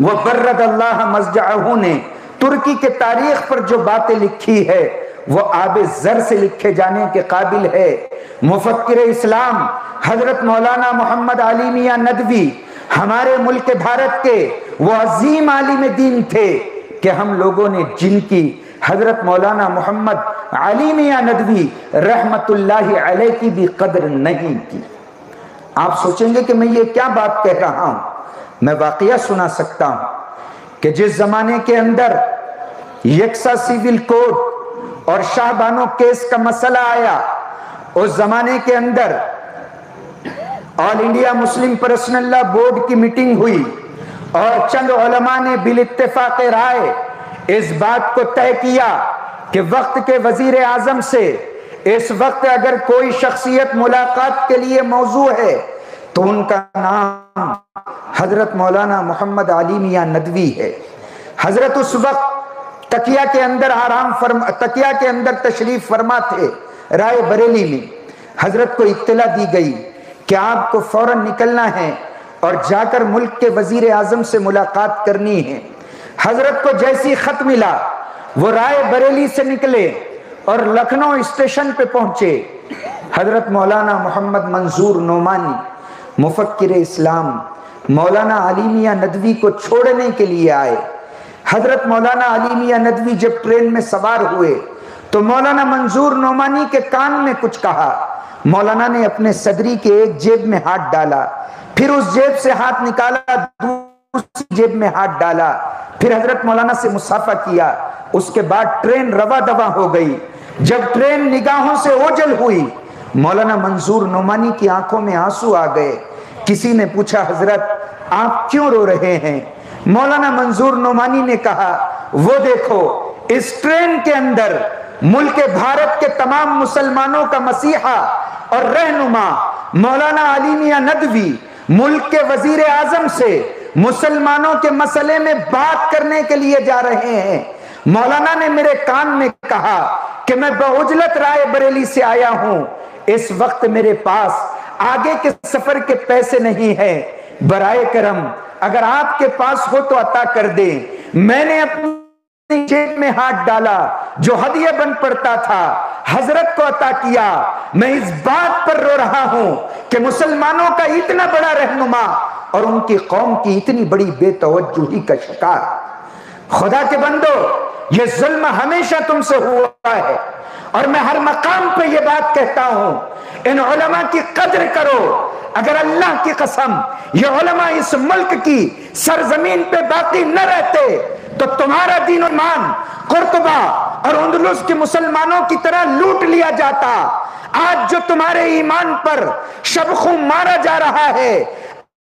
وبرد اللہ مضجعہ نے ترکی کے تاریخ پر جو باتیں لکھی ہے وہ آب زر سے لکھے جانے کے قابل ہے. مفکر اسلام حضرت مولانا محمد علی میاں ندوی ہمارے ملک بھارت کے وہ عظیم عالم دین تھے کہ ہم لوگوں نے جن کی حضرت مولانا محمد علی میاں ندوی رحمت اللہ علیہ کی بھی قدر نہیں کی. آپ سوچیں گے کہ میں یہ کیا بات کہہ رہا ہوں. میں واقعہ سنا سکتا ہوں کہ جس زمانے کے اندر یکساں سیول کوڈ اور شاہ بانو کیس کا مسئلہ آیا, اس زمانے کے اندر آل انڈیا مسلم پرسنل لا بورڈ کی میٹنگ ہوئی اور چند علماء نے بالاتفاق رائے اس بات کو طے کیا کہ وقت کے وزیر اعظم سے اس وقت اگر کوئی شخصیت ملاقات کے لیے موضوع ہے تو ان کا نام حضرت مولانا محمد علی میاں ندوی ہے. حضرت اس وقت تکیہ کے اندر تشریف فرما تھے رائے بریلی میں. حضرت کو اطلاع دی گئی کہ آپ کو فوراً نکلنا ہے اور جا کر ملک کے وزیر اعظم سے ملاقات کرنی ہے. حضرت کو جیسی خط ملا وہ رائے بریلی سے نکلے اور لکھنؤ اسٹیشن پہ پہنچے. حضرت مولانا محمد منظور نعمانی مفکر اسلام مولانا علی میاں ندوی کو چھوڑنے کے لیے آئے. حضرت مولانا علی میاں ندوی جب ٹرین میں سوار ہوئے تو مولانا منظور نعمانی کے کان میں کچھ کہا. مولانا نے اپنے صدری کے ایک جیب میں ہاتھ ڈالا, پھر اس جیب سے ہاتھ نکالا, دوسری جیب میں ہاتھ ڈالا, پھر حضرت مولانا سے مصافحہ کیا. اس کے بعد ٹرین رواں دواں ہو گئی. جب ٹرین نگاہوں سے اوجھل ہوئی مولانا منظور نعمانی کی آنکھوں میں آنسو آ گئے. کسی نے پوچھا حضرت آپ کیوں رو رہے ہیں؟ مولانا منظور نعمانی نے کہا وہ دیکھو اس ٹرین کے اندر ملک بھارت کے تمام مسلمانوں کا مسیحا اور رہنما مولانا علی میاں ندوی ملک کے وزیر اعظم سے مسلمانوں کے مسئلے میں بات کرنے کے لیے جا رہے ہیں. مولانا نے میرے کان میں کہا کہ میں بعجلت رائے بریلی سے آیا ہوں, اس وقت میرے پاس آگے کے سفر کے پیسے نہیں ہیں, برائے کرم اگر آپ کے پاس ہو تو عطا کر دیں. میں نے اپنی جیب میں ہاتھ ڈالا, جو ہدیہ بن پڑتا تھا حضرت کو عطا کیا. میں اس بات پر رو رہا ہوں کہ مسلمانوں کا اتنا بڑا رہنما اور ان کی قوم کی اتنی بڑی بے توجہی کا شکار. خدا کے بندو یہ ظلم ہمیشہ تم سے ہوا ہے, اور میں ہر مقام پہ یہ بات کہتا ہوں ان علماء کی قدر کرو. اگر اللہ کی قسم یہ علماء اس ملک کی سرزمین پہ باقی نہ رہتے تو تمہارا دین و ایمان قرطبہ اور اندلس کے مسلمانوں کی طرح لوٹ لیا جاتا. آج جو تمہارے ایمان پر شبخوں مارا جا رہا ہے,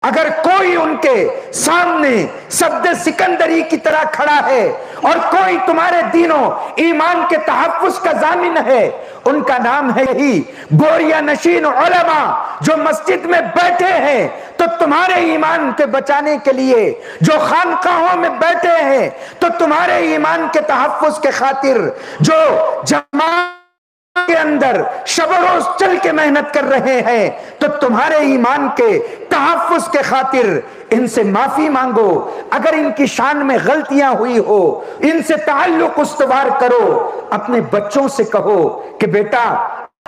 اگر کوئی ان کے سامنے سبد سکندری کی طرح کھڑا ہے اور کوئی تمہارے دین و ایمان کے تحفظ کا ضامن ہے, ان کا نام ہے یہی بوریا نشین علماء جو مسجد میں بیٹھے ہیں تو تمہارے ایمان کے بچانے کے لیے, جو خانقاہوں میں بیٹھے ہیں تو تمہارے ایمان کے تحفظ کے خاطر, جو جماعت کے اندر شب و روز چل کے محنت کر رہے ہیں تو تمہارے ایمان کے تحفظ کے خاطر ان سے معافی مانگو. اگر ان کی شان میں غلطیاں ہوئی ہو ان سے تعلق استوار کرو. اپنے بچوں سے کہو کہ بیٹا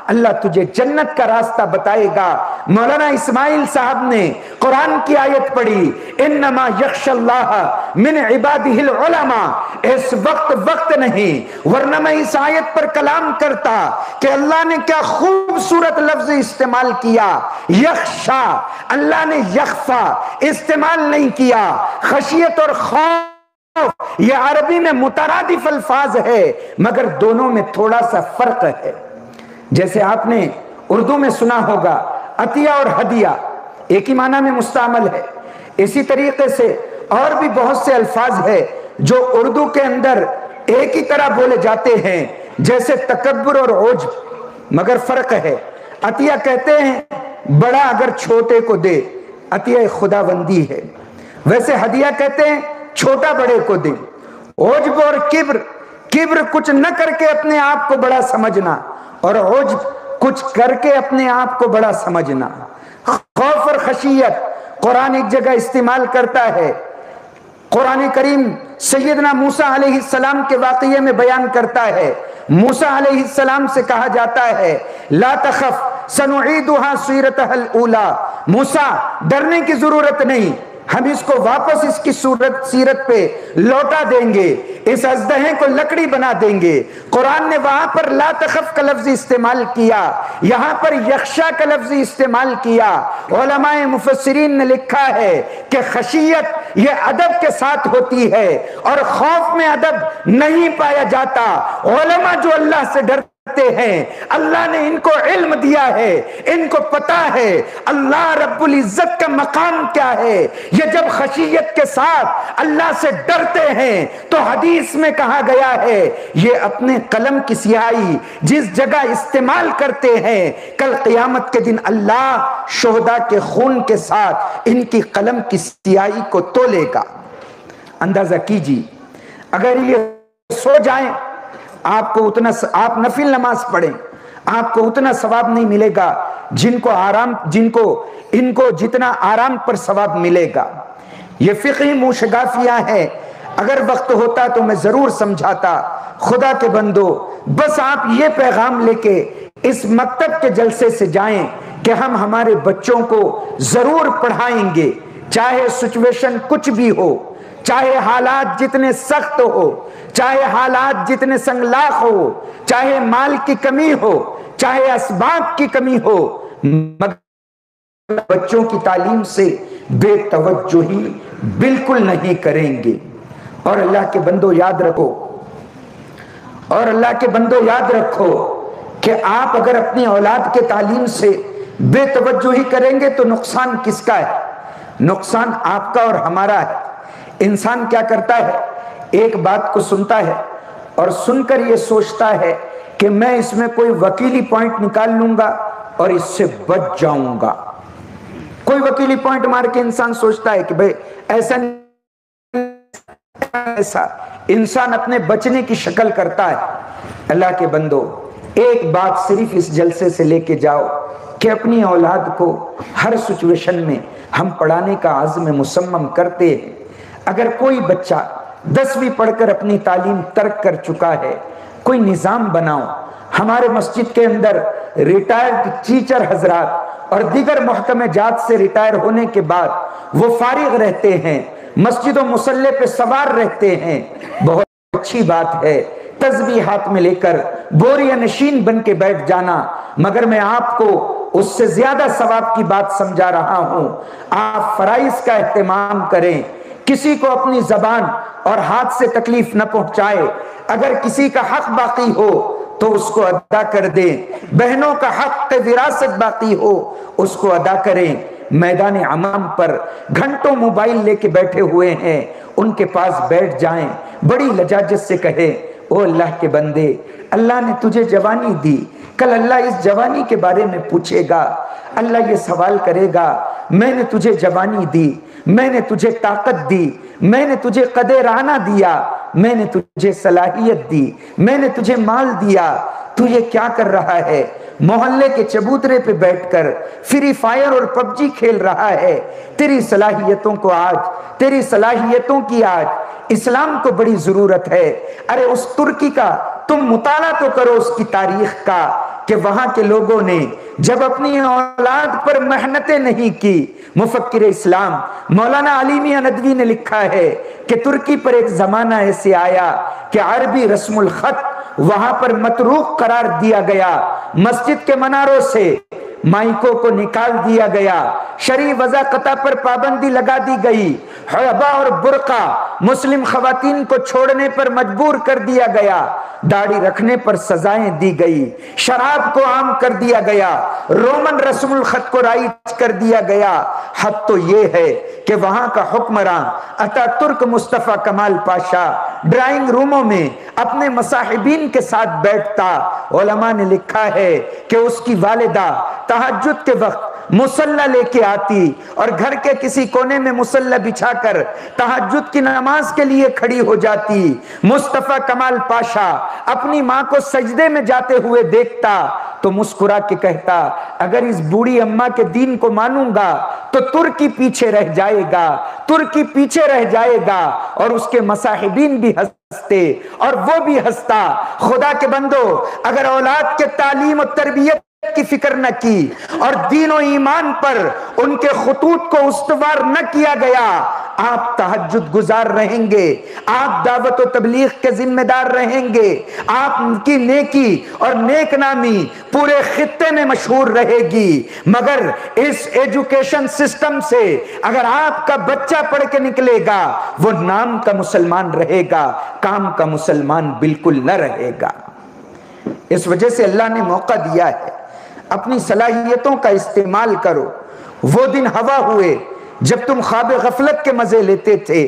اللہ تجھے جنت کا راستہ بتائے گا. مولانا اسماعیل صاحب نے قرآن کی آیت پڑھی انما یخشى اللہ من عبادہ العلماء. اس وقت نہیں ورنہ میں اس آیت پر کلام کرتا کہ اللہ نے کیا خوبصورت لفظ استعمال کیا, یخشا. اللہ نے یخفا استعمال نہیں کیا. خشیت اور خوف یہ عربی میں مترادف الفاظ ہے مگر دونوں میں تھوڑا سا فرق ہے. جیسے آپ نے اردو میں سنا ہوگا عطیہ اور ہدیہ ایک ہی معنی میں مستعمل ہے. اسی طریقے سے اور بھی بہت سے الفاظ ہے جو اردو کے اندر ایک ہی طرح بولے جاتے ہیں، جیسے تکبر اور عجب، مگر فرق ہے۔ عطیہ کہتے ہیں بڑا اگر چھوٹے کو دے، عطیہ خداوندی ہے۔ ویسے ہدیہ کہتے ہیں چھوٹا بڑے کو دے۔ عجب اور کبر، کبر کچھ نہ کر کے اپنے آپ کو بڑا سمجھنا، اور عجب کچھ کر کے اپنے آپ کو بڑا سمجھنا۔ خوف اور خشیت قرآن ایک جگہ استعمال کرتا ہے، قرآن کریم سیدنا موسیٰ علیہ السلام کے واقعے میں بیان کرتا ہے۔ موسیٰ علیہ السلام سے کہا جاتا ہے لا تخف سنعیدها سیرتها الاولی، موسیٰ ڈرنے کی ضرورت نہیں، ہم اس کو واپس اس کی سیرت پہ لوٹا دیں گے، اس اژدہے کو لکڑی بنا دیں گے۔ قرآن نے وہاں پر لا تخف کا لفظ استعمال کیا، یہاں پر یخشا کا لفظ استعمال کیا۔ علماء مفسرین نے لکھا ہے کہ خشیت یہ ادب کے ساتھ ہوتی ہے اور خوف میں ادب نہیں پایا جاتا۔ علماء جو اللہ سے ڈرتے ہیں، اللہ نے ان کو علم دیا ہے، ان کو پتا ہے اللہ رب العزت کا مقام کیا ہے۔ یہ جب خشیت کے ساتھ اللہ سے ڈرتے ہیں تو حدیث میں کہا گیا ہے یہ اپنے قلم کی سیاہی جس جگہ استعمال کرتے ہیں، کل قیامت کے دن اللہ شہداء کے خون کے ساتھ ان کی قلم کی سیاہی کو تولے گا۔ اندازہ کیجیے اگر یہ سو جائیں، آپ کو اتنا، آپ نفل نماز پڑھیں، آپ کو اتنا ثواب نہیں ملے گا ان کو جتنا آرام پر ثواب ملے گا۔ یہ فقہی موشگافیاں ہیں، اگر وقت ہوتا تو میں ضرور سمجھاتا۔ خدا کے بندو، بس آپ یہ پیغام لے کے اس مکتب کے جلسے سے جائیں کہ ہم ہمارے بچوں کو ضرور پڑھائیں گے، چاہے سچویشن کچھ بھی ہو، چاہے حالات جتنے سخت ہو، چاہے حالات جتنے سنگلاخ ہو، چاہے مال کی کمی ہو، چاہے اسباب کی کمی ہو، مگر بچوں کی تعلیم سے بے توجہی بالکل نہیں کریں گے۔ اور اللہ کے بندو یاد رکھو، اور اللہ کے بندو یاد رکھو کہ آپ اگر اپنی اولاد کے تعلیم سے بے توجہی کریں گے تو نقصان کس کا ہے؟ نقصان آپ کا اور ہمارا ہے۔ انسان کیا کرتا ہے؟ ایک بات کو سنتا ہے اور سن کر یہ سوچتا ہے کہ میں اس میں کوئی وکیلی پوائنٹ نکال لوں گا اور اس سے بچ جاؤں گا۔ کوئی وکیلی پوائنٹ مار کے انسان سوچتا ہے کہ بھئی ایسا نہیں، ایسا انسان اپنے بچنے کی شکل کرتا ہے۔ اللہ کے بندو، ایک بات صرف اس جلسے سے لے کے جاؤ کہ اپنی اولاد کو ہر سچویشن میں ہم پڑھانے کا عزم مصمم کرتے ہیں۔ اگر کوئی بچہ 10ویں پڑھ کر اپنی تعلیم ترک کر چکا ہے، کوئی نظام بناؤ۔ ہمارے مسجد کے اندر ریٹائرڈ ٹیچر حضرات اور دیگر محکمہ جات سے ریٹائر ہونے کے بعد وہ فارغ رہتے ہیں، مسجد و مصلی پہ سوار رہتے ہیں، بہت اچھی بات ہے تسبیح ہاتھ میں لے کر بوریہ نشین بن کے بیٹھ جانا، مگر میں آپ کو اس سے زیادہ ثواب کی بات سمجھا رہا ہوں۔ آپ فرائض کا اہتمام کریں، کسی کو اپنی زبان اور ہاتھ سے تکلیف نہ پہنچائے، اگر کسی کا حق باقی ہو تو اس کو ادا کر دیں، بہنوں کا حق وراثت باقی ہو اس کو ادا کریں۔ میدان عمام پر گھنٹوں موبائل لے کے بیٹھے ہوئے ہیں، ان کے پاس بیٹھ جائیں، بڑی لجاجت سے کہیں او اللہ کے بندے، اللہ نے تجھے جوانی دی، کل اللہ اس جوانی کے بارے میں پوچھے گا، اللہ یہ سوال کرے گا میں نے تجھے جوانی دی، میں نے تجھے طاقت دی، میں نے تجھے قدرانہ دیا، میں نے تجھے صلاحیت دی، میں نے تجھے مال دیا، تو یہ کیا کر رہا ہے؟ محلے کے چبوترے پہ بیٹھ کر فری فائر اور پب جی کھیل رہا ہے۔ تیری صلاحیتوں کو آج، تیری صلاحیتوں کی آج اسلام کو بڑی ضرورت ہے۔ ارے اس ترکی کا تم مطالعہ تو کرو اس کی تاریخ کا کہ وہاں کے لوگوں نے جب اپنی اولاد پر محنتیں نہیں کی، مفکر اسلام مولانا علی میاں ندوی نے لکھا ہے کہ ترکی پر ایک زمانہ ایسے آیا کہ عربی رسم الخط وہاں پر متروک قرار دیا گیا، مسجد کے مناروں سے مائکوں کو نکال دیا گیا، شرعی وضاقتہ پر پابندی لگا دی گئی، حبا اور برقع مسلم خواتین کو چھوڑنے پر مجبور کر دیا گیا، داڑھی رکھنے پر سزائیں دی گئی، شراب کو عام کر دیا گیا، رومن رسم الخط کو رائج کر دیا گیا۔ حد تو یہ ہے کہ وہاں کا حکمراں اتا ترک مصطفیٰ کمال پاشا ڈرائنگ روموں میں اپنے مصاحبین کے ساتھ بیٹھتا۔ علماء نے لکھا ہے کہ اس کی والدہ تہجد کے وقت مصلی لے کے آتی اور گھر کے کسی کونے میں مصلی بچھا کر تہجد کی نماز کے لیے کھڑی ہو جاتی۔ مصطفیٰ کمال پاشا اپنی ماں کو سجدے میں جاتے ہوئے دیکھتا تو مسکرا کے کہتا، اگر اس بوڑھی اماں کے دین کو مانوں گا تو ترکی پیچھے رہ جائے گا، ترکی پیچھے رہ جائے گا۔ اور اس کے مصاحبین بھی ہنستے اور وہ بھی ہنستا۔ خدا کے بندو، اگر اولاد کے تعلیم و تربیت کی فکر نہ کی اور دین و ایمان پر ان کے خطوط کو استوار نہ کیا گیا، آپ تہجد گزار رہیں گے، آپ دعوت و تبلیغ کے ذمہ دار رہیں گے، آپ کی نیکی اور نیک نامی پورے خطے میں مشہور رہے گی، مگر اس ایجوکیشن سسٹم سے اگر آپ کا بچہ پڑھ کے نکلے گا وہ نام کا مسلمان رہے گا، کام کا مسلمان بالکل نہ رہے گا۔ اس وجہ سے اللہ نے موقع دیا ہے، اپنی صلاحیتوں کا استعمال کرو۔ وہ دن ہوا ہوئے جب تم خواب غفلت کے مزے لیتے تھے۔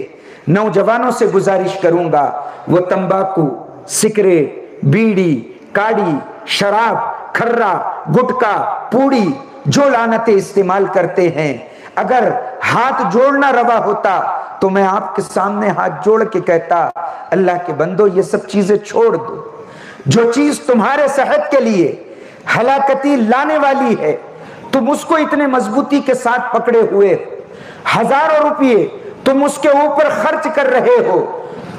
نوجوانوں سے گزارش کروں گا، وہ تمباکو، سگریٹ، بیڑی، کاڑی، شراب، کھرا، گٹکا، پوڑی، جو لعنتیں استعمال کرتے ہیں، اگر ہاتھ جوڑنا روا ہوتا تو میں آپ کے سامنے ہاتھ جوڑ کے کہتا، اللہ کے بندو یہ سب چیزیں چھوڑ دو۔ جو چیز تمہارے صحت کے لیے ہلاکتی لانے والی ہے تم اس کو اتنے مضبوطی کے ساتھ پکڑے ہوئے، ہزاروں روپے تم اس کے اوپر خرچ کر رہے ہو،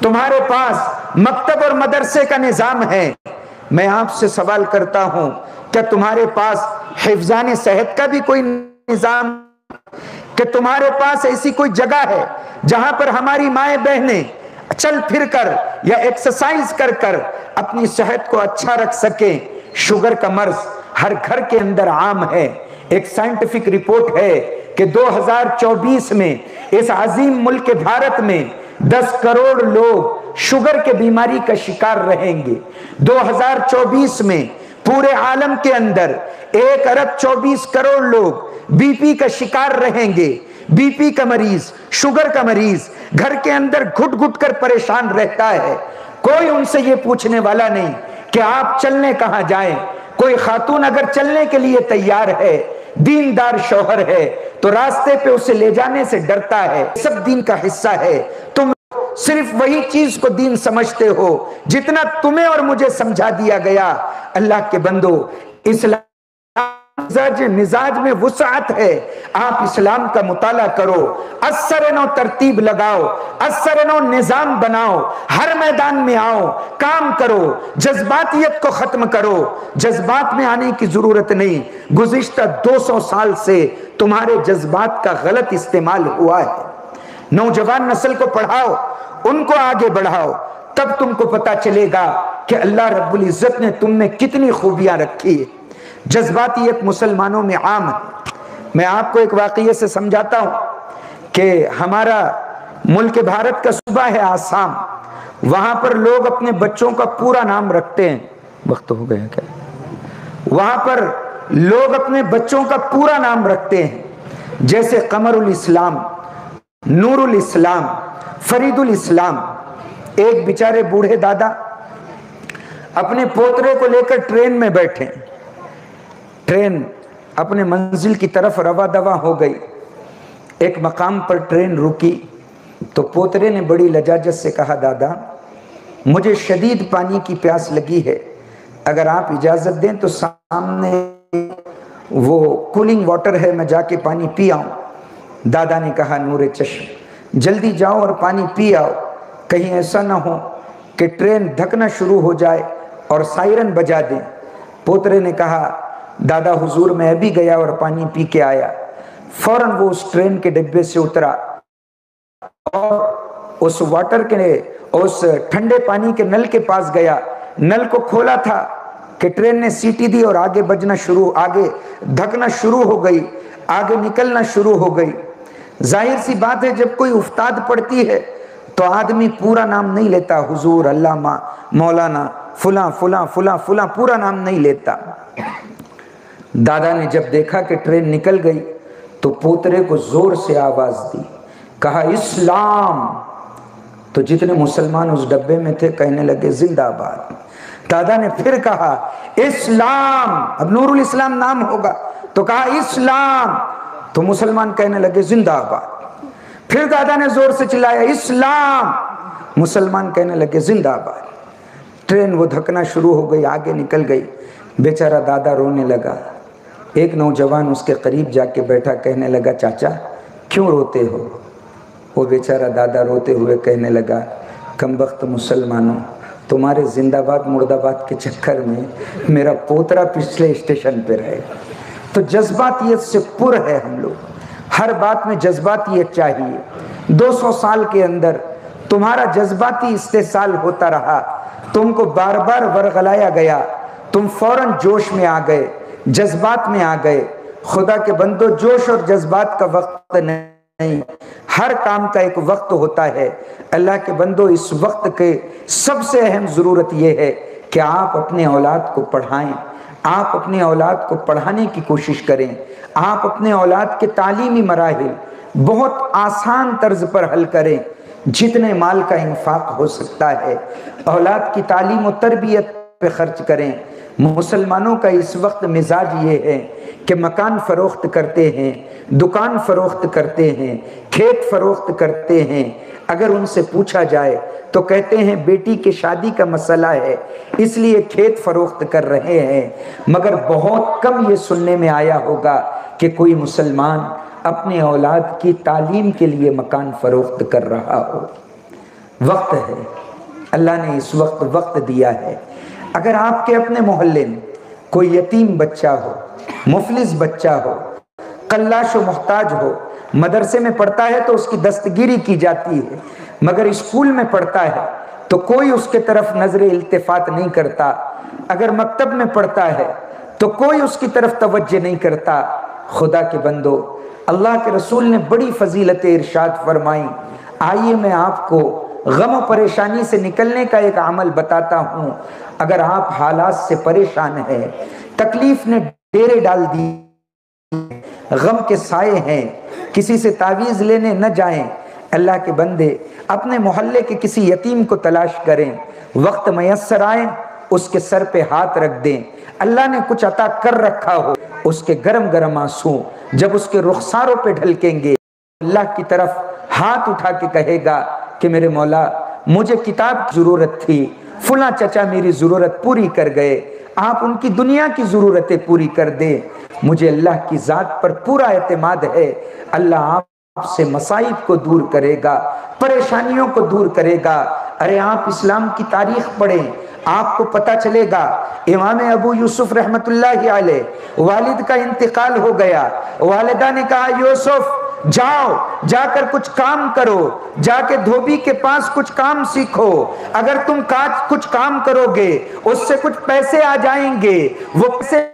تمہارے پاس مکتب اور مدرسے کا نظام ہے۔ میں آپ سے سوال کرتا ہوں، کیا تمہارے پاس حفظان صحت کا بھی کوئی نظام؟ کہ تمہارے پاس ایسی کوئی جگہ ہے جہاں پر ہماری مائیں بہنیں چل پھر کر یا ایکسرسائز کر کر اپنی صحت کو اچھا رکھ سکیں؟ شوگر کا مرض ہر گھر کے اندر عام ہے۔ ایک سائنٹیفک رپورٹ ہے کہ 2024 میں اس عظیم ملک بھارت میں 10 کروڑ لوگ شوگر کے بیماری کا شکار رہیں گے۔ 2024 میں پورے عالم کے اندر 1 ارب 24 کروڑ لوگ بی پی کا شکار رہیں گے۔ بی پی کا مریض، شوگر کا مریض گھر کے اندر گھٹ گھٹ کر پریشان رہتا ہے۔ کوئی ان سے یہ پوچھنے والا نہیں کہ آپ چلنے کہاں جائیں۔ کوئی خاتون اگر چلنے کے لیے تیار ہے، دیندار شوہر ہے، تو راستے پہ اسے لے جانے سے ڈرتا ہے۔ سب دین کا حصہ ہے۔ تم صرف وہی چیز کو دین سمجھتے ہو جتنا تمہیں اور مجھے سمجھا دیا گیا۔ اللہ کے بندو، اسلام مزاج میں وسعت ہے، آپ اسلام کا مطالعہ کرو، اثر نو ترتیب لگاؤ، اثر نو نظام بناؤ، ہر میدان میں آؤ، کام کرو، جذباتیت کو ختم کرو۔ جذبات میں آنے کی ضرورت نہیں، گزشتہ 200 سال سے تمہارے جذبات کا غلط استعمال ہوا ہے۔ نوجوان نسل کو پڑھاؤ، ان کو آگے بڑھاؤ، تب تم کو پتا چلے گا کہ اللہ رب العزت نے تم میں کتنی خوبیاں رکھی ہے۔ جذباتیت مسلمانوں میں عام ہے۔ میں آپ کو ایک واقعے سے سمجھاتا ہوں کہ ہمارا ملک بھارت کا صوبہ ہے آسام، وہاں پر لوگ اپنے بچوں کا پورا نام رکھتے ہیں۔ وقت ہو گیا کیا؟ وہاں پر لوگ اپنے بچوں کا پورا نام رکھتے ہیں، جیسے قمر الاسلام، نور الاسلام، فرید الاسلام۔ ایک بیچارے بوڑھے دادا اپنے پوترے کو لے کر ٹرین میں بیٹھے، ٹرین اپنے منزل کی طرف روا دوا ہو گئی۔ ایک مقام پر ٹرین رکی تو پوترے نے بڑی لجاجت سے کہا، دادا مجھے شدید پانی کی پیاس لگی ہے، اگر آپ اجازت دیں تو سامنے وہ کولنگ واٹر ہے، میں جا کے پانی پی آؤں۔ دادا نے کہا، نور چشم جلدی جاؤ اور پانی پی آؤ، کہیں ایسا نہ ہو کہ ٹرین دھکنا شروع ہو جائے اور سائرن بجا دیں۔ پوترے نے کہا، دادا حضور میں ابھی گیا اور پانی پی کے آیا۔ فوراً وہ اس ٹرین کے ڈبے سے اترا اور اس واٹر کے اس ٹھنڈے پانی کے نل کے پاس گیا، نل کو کھولا تھا کہ ٹرین نے سیٹی دی اور آگے بجنا شروع، آگے دھکنا شروع ہو گئی۔ آگے نکلنا شروع ہو گئی۔ ظاہر سی بات ہے جب کوئی افتاد پڑتی ہے تو آدمی پورا نام نہیں لیتا، حضور، علامہ، مولانا، فلاں فلاں فلاں فلاں، پورا نام نہیں لیتا۔ دادا نے جب دیکھا کہ ٹرین نکل گئی تو پوترے کو زور سے آواز دی، کہا اسلام۔ تو جتنے مسلمان اس ڈبے میں تھے کہنے لگے زندہ آباد۔ دادا نے پھر کہا اسلام، اب نور الاسلام نام ہوگا، تو کہا اسلام، تو مسلمان کہنے لگے زندہ آباد۔ پھر دادا نے زور سے چلایا اسلام، مسلمان کہنے لگے زندہ آباد۔ ٹرین وہ دھکنا شروع ہو گئی، آگے نکل گئی۔ بیچارہ دادا رونے لگا۔ ایک نوجوان اس کے قریب جا کے بیٹھا، کہنے لگا چاچا کیوں روتے ہو؟ وہ بیچارہ دادا روتے ہوئے کہنے لگا کمبخت مسلمانوں، تمہارے زندہ باد مرد آباد کے چکر میں میرا پوترا پچھلے اسٹیشن پہ رہے۔ تو جذباتیت سے پر ہے ہم لوگ، ہر بات میں جذباتیت چاہیے۔ 200 سال کے اندر تمہارا جذباتی استحصال ہوتا رہا، تم کو بار بار ورغلایا گیا، تم فوراً جوش میں آ گئے، جذبات میں آ گئے۔ خدا کے بندو، جوش اور جذبات کا وقت نہیں، ہر کام کا ایک وقت ہوتا ہے۔ اللہ کے بندو، اس وقت کے سب سے اہم ضرورت یہ ہے کہ آپ اپنے اولاد کو پڑھائیں، آپ اپنے اولاد کو پڑھانے کی کوشش کریں، آپ اپنے اولاد کے تعلیمی مراحل بہت آسان طرز پر حل کریں۔ جتنے مال کا انفاق ہو سکتا ہے اولاد کی تعلیم و تربیت پہ خرچ کریں۔ مسلمانوں کا اس وقت مزاج یہ ہے کہ مکان فروخت کرتے ہیں، دکان فروخت کرتے ہیں، کھیت فروخت کرتے ہیں۔ اگر ان سے پوچھا جائے تو کہتے ہیں بیٹی کی شادی کا مسئلہ ہے اس لیے کھیت فروخت کر رہے ہیں، مگر بہت کم یہ سننے میں آیا ہوگا کہ کوئی مسلمان اپنے اولاد کی تعلیم کے لیے مکان فروخت کر رہا ہو۔ وقت ہے، اللہ نے اس وقت وقت دیا ہے۔ اگر آپ کے اپنے محلے میں کوئی یتیم بچہ ہو، مفلس بچہ ہو، قلاش و محتاج ہو، مدرسے میں پڑھتا ہے تو اس کی دستگیری کی جاتی ہے، مگر اسکول میں پڑھتا ہے تو کوئی اس کے طرف نظر التفات نہیں کرتا، اگر مکتب میں پڑھتا ہے تو کوئی اس کی طرف توجہ نہیں کرتا۔ خدا کے بندو، اللہ کے رسول نے بڑی فضیلت ارشاد فرمائی۔ آئیے میں آپ کو غم و پریشانی سے نکلنے کا ایک عمل بتاتا ہوں۔ اگر آپ حالات سے پریشان ہیں، تکلیف نے ڈیرے ڈال دی، غم کے سائے ہیں، کسی سے تعویذ لینے نہ جائیں، اللہ کے بندے اپنے محلے کے کسی یتیم کو تلاش کریں، وقت میسر آئے اس کے سر پہ ہاتھ رکھ دیں، اللہ نے کچھ عطا کر رکھا ہو، اس کے گرم گرم آنسو جب اس کے رخساروں پہ ڈھلکیں گے، اللہ کی طرف ہاتھ اٹھا کے کہے گا کہ میرے مولا مجھے کتاب کی ضرورت تھی، فلاں چچا میری ضرورت پوری کر گئے، آپ ان کی دنیا کی ضرورتیں پوری کر دیں، مجھے اللہ کی ذات پر پورا اعتماد ہے، اللہ آپ سے مصائب کو دور کرے گا، پریشانیوں کو دور کرے گا۔ ارے آپ اسلام کی تاریخ پڑھیں، آپ کو پتہ چلے گا امام ابو یوسف رحمت اللہ علیہ والد کا انتقال ہو گیا، والدہ نے کہا یوسف جاؤ، جا کر کچھ کام کرو، جا کے دھوبی کے پاس کچھ کام سیکھو، اگر تم کچھ کام کرو گے اس سے کچھ پیسے آ جائیں گے، وہ پیسے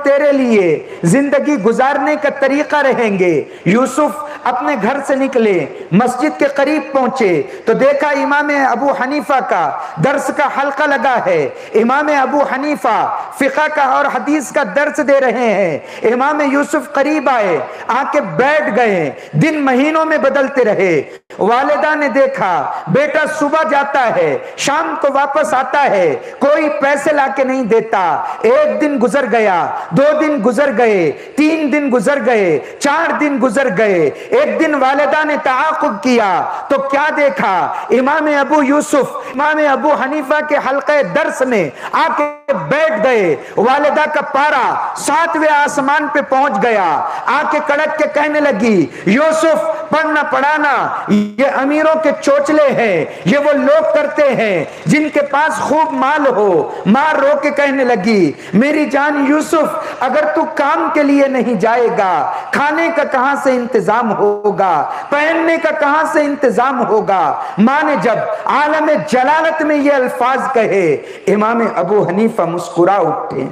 تیرے لیے زندگی گزارنے کا طریقہ رہیں گے۔ یوسف اپنے گھر سے نکلے، مسجد کے قریب پہنچے تو دیکھا امام ابو حنیفہ کا درس کا حلقہ لگا ہے، امام ابو حنیفہ فقہ کا اور حدیث کا درس دے رہے ہیں، امام یوسف قریب آئے، آ کے بیٹھ گئے، دن مہینوں میں بدلتے رہے۔ والدہ نے دیکھا بیٹا صبح جاتا ہے شام کو واپس آتا ہے، کوئی پیسے لا کے نہیں دیتا، ایک دن گزر گیا، 2 دن گزر گئے، 3 دن گزر گئے، 4 دن گزر گئے، ایک دن والدہ نے تعاقب کیا تو کیا دیکھا، امام ابو یوسف امام ابو حنیفہ کے حلقے درس میں آ کے بیٹھ گئے، والدہ کا پارا 7ویں آسمان پہ پہنچ گیا، آ کے کڑک کے کہنے لگی یوسف پڑھنا پڑھانا یہ امیروں کے چوچلے ہیں، یہ وہ لوگ کرتے ہیں جن کے پاس خوب مال ہو۔ ماں رو کے کہنے لگی میری جان یوسف اگر تو کام کے لیے نہیں جائے گا کھانے کا کہاں سے انتظام ہوگا، پہننے کا کہاں سے انتظام ہوگا۔ ماں نے جب عالم جلالت میں یہ الفاظ کہے امام ابو حنیفہ مسکرا اٹھے،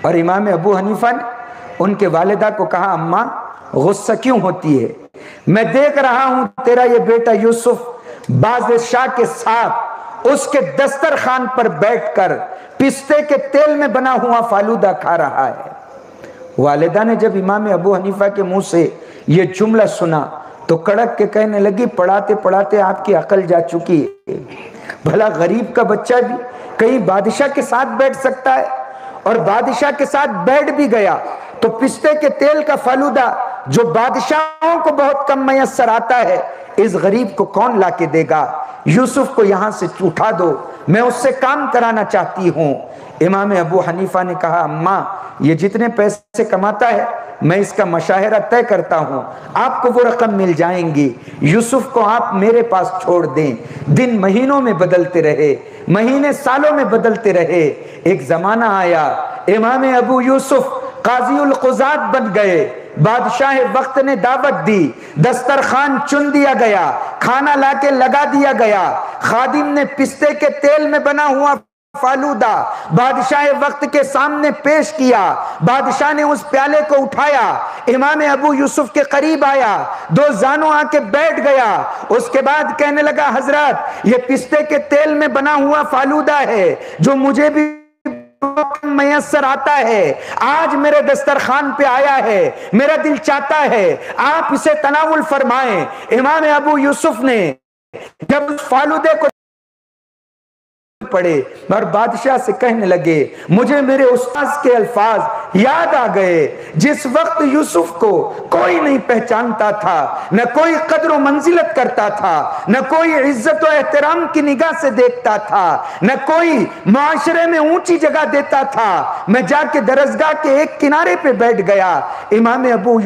اور امام ابو حنیفہ نے ان کے والدہ کو کہا اماں غصہ کیوں ہوتی ہے؟ میں دیکھ رہا ہوں تیرا یہ بیٹا یوسف بادشاہ کے ساتھ اس کے دسترخوان پر بیٹھ کر پستے کے تیل میں بنا ہوا فالودہ کھا رہا ہے۔ والدہ نے جب امام ابو حنیفہ کے منہ سے یہ جملہ سنا تو کڑک کے کہنے لگی پڑھاتے پڑھاتے آپ کی عقل جا چکی ہے، بھلا غریب کا بچہ بھی کہیں بادشاہ کے ساتھ بیٹھ سکتا ہے؟ اور بادشاہ کے ساتھ بیٹھ بھی گیا تو پستے کے تیل کا فالودہ جو بادشاہوں کو بہت کم میسر آتا ہے اس غریب کو کون لا کے دے گا؟ یوسف کو یہاں سے اٹھا دو، میں اس سے کام کرانا چاہتی ہوں۔ امام ابو حنیفہ نے کہا اماں یہ جتنے پیسے کماتا ہے میں اس کا مشاہرہ طے کرتا ہوں، آپ کو وہ رقم مل جائیں گی، یوسف کو آپ میرے پاس چھوڑ دیں۔ دن مہینوں میں بدلتے رہے، مہینے سالوں میں بدلتے رہے، ایک زمانہ آیا امام ابو یوسف قاضی القضات بن گئے، بادشاہ وقت نے دعوت دی، دسترخوان چن دیا گیا، کھانا لا کے لگا دیا گیا، خادم نے پستے کے تیل میں بنا ہوا فالودہ بادشاہ وقت کے سامنے پیش کیا، بادشاہ نے اس پیالے کو اٹھایا، امام ابو یوسف کے قریب آیا، دو زانوں آ کے بیٹھ گیا، اس کے بعد کہنے لگا حضرت یہ پستے کے تیل میں بنا ہوا فالودہ ہے جو مجھے بھی میسر آتا ہے، آج میرے دسترخوان پہ آیا ہے، میرا دل چاہتا ہے آپ اسے تناول فرمائیں۔ امام ابو یوسف نے جب اس فالودے کو پڑے اور بادشاہ سے کہنے لگے مجھے میرے استاذ کے الفاظ یاد آ گئے، جس وقت یوسف کو کوئی نہیں پہچانتا تھا، نہ کوئی قدر و منزلت کرتا تھا، نہ کوئی عزت و احترام کی نگاہ سے دیکھتا تھا، نہ کوئی معاشرے میں اونچی جگہ دیتا تھا، میں جا کے درسگاہ کے ایک کنارے پہ بیٹھ گیا۔ امام ابو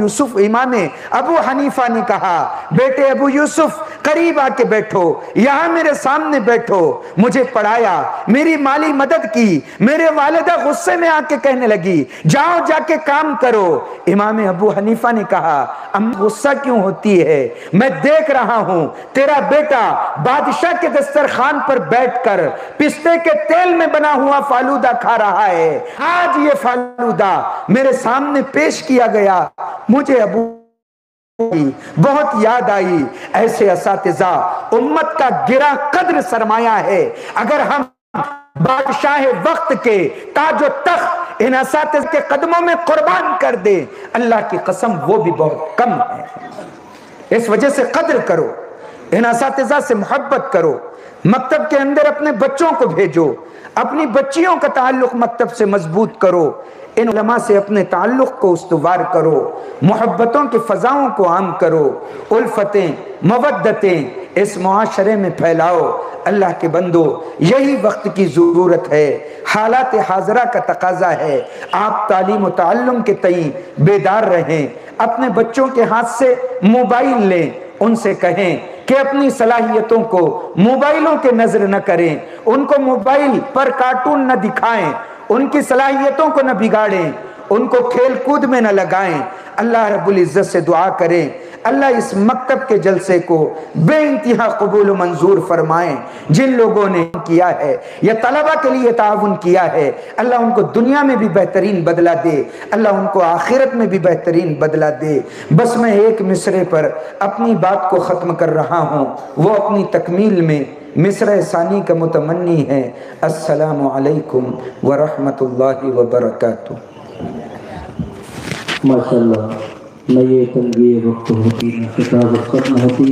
حنیفہ نے کہا بیٹے ابو یوسف قریب آ کے بیٹھو، یہاں میرے سامنے بیٹھو، مجھے پڑھایا، میری مالی مدد کی، میرے والدہ غصے میں آ کے کہنے لگی جاؤ جا کے کام کرو۔ امام ابو حنیفہ نے کہا اما غصہ کیوں ہوتی ہے؟ میں دیکھ رہا ہوں تیرا بیٹا بادشاہ کے دسترخوان پر بیٹھ کر پستے کے تیل میں بنا ہوا فالودہ کھا رہا ہے، آج یہ فالودہ میرے سامنے پیش کیا گیا، مجھے ابو بہت یاد آئی۔ ایسے اساتذہ امت کا گرا قدر سرمایہ ہے، اگر ہم بادشاہ وقت کے تاج و تخت ان اساتذہ کے قدموں میں قربان کر دیں، اللہ کی قسم وہ بھی بہت کم ہے۔ اس وجہ سے قدر کرو، ان اساتذہ سے محبت کرو، مکتب کے اندر اپنے بچوں کو بھیجو، اپنی بچیوں کا تعلق مکتب سے مضبوط کرو، ان علماء سے اپنے تعلق کو استوار کرو، محبتوں کی فضاؤں کو عام کرو، الفتیں مودتیں اس معاشرے میں پھیلاؤ۔ اللہ کے بندو یہی وقت کی ضرورت ہے، حالات حاضرہ کا تقاضا ہے۔ آپ تعلیم و تعلم کے تئیں بیدار رہیں، اپنے بچوں کے ہاتھ سے موبائل لیں، ان سے کہیں کہ اپنی صلاحیتوں کو موبائلوں کے نظر نہ کریں، ان کو موبائل پر کارٹون نہ دکھائیں، ان کی صلاحیتوں کو نہ بگاڑیں، ان کو کھیل کود میں نہ لگائیں۔ اللہ رب العزت سے دعا کریں اللہ اس مکتب کے جلسے کو بے انتہا قبول و منظور فرمائیں۔ جن لوگوں نے کیا ہے یا طلبہ کے لیے تعاون کیا ہے، اللہ ان کو دنیا میں بھی بہترین بدلہ دے، اللہ ان کو آخرت میں بھی بہترین بدلہ دے۔ بس میں ایک مصرے پر اپنی بات کو ختم کر رہا ہوں، وہ اپنی تکمیل میں مصرع ثانی کا متمنی ہے۔ السلام علیکم ورحمۃ اللہ وبرکاتہ۔ ماشاءاللہ نہ یہ تنگی وقت ہوتی نہ کتاب ختم ہوتی۔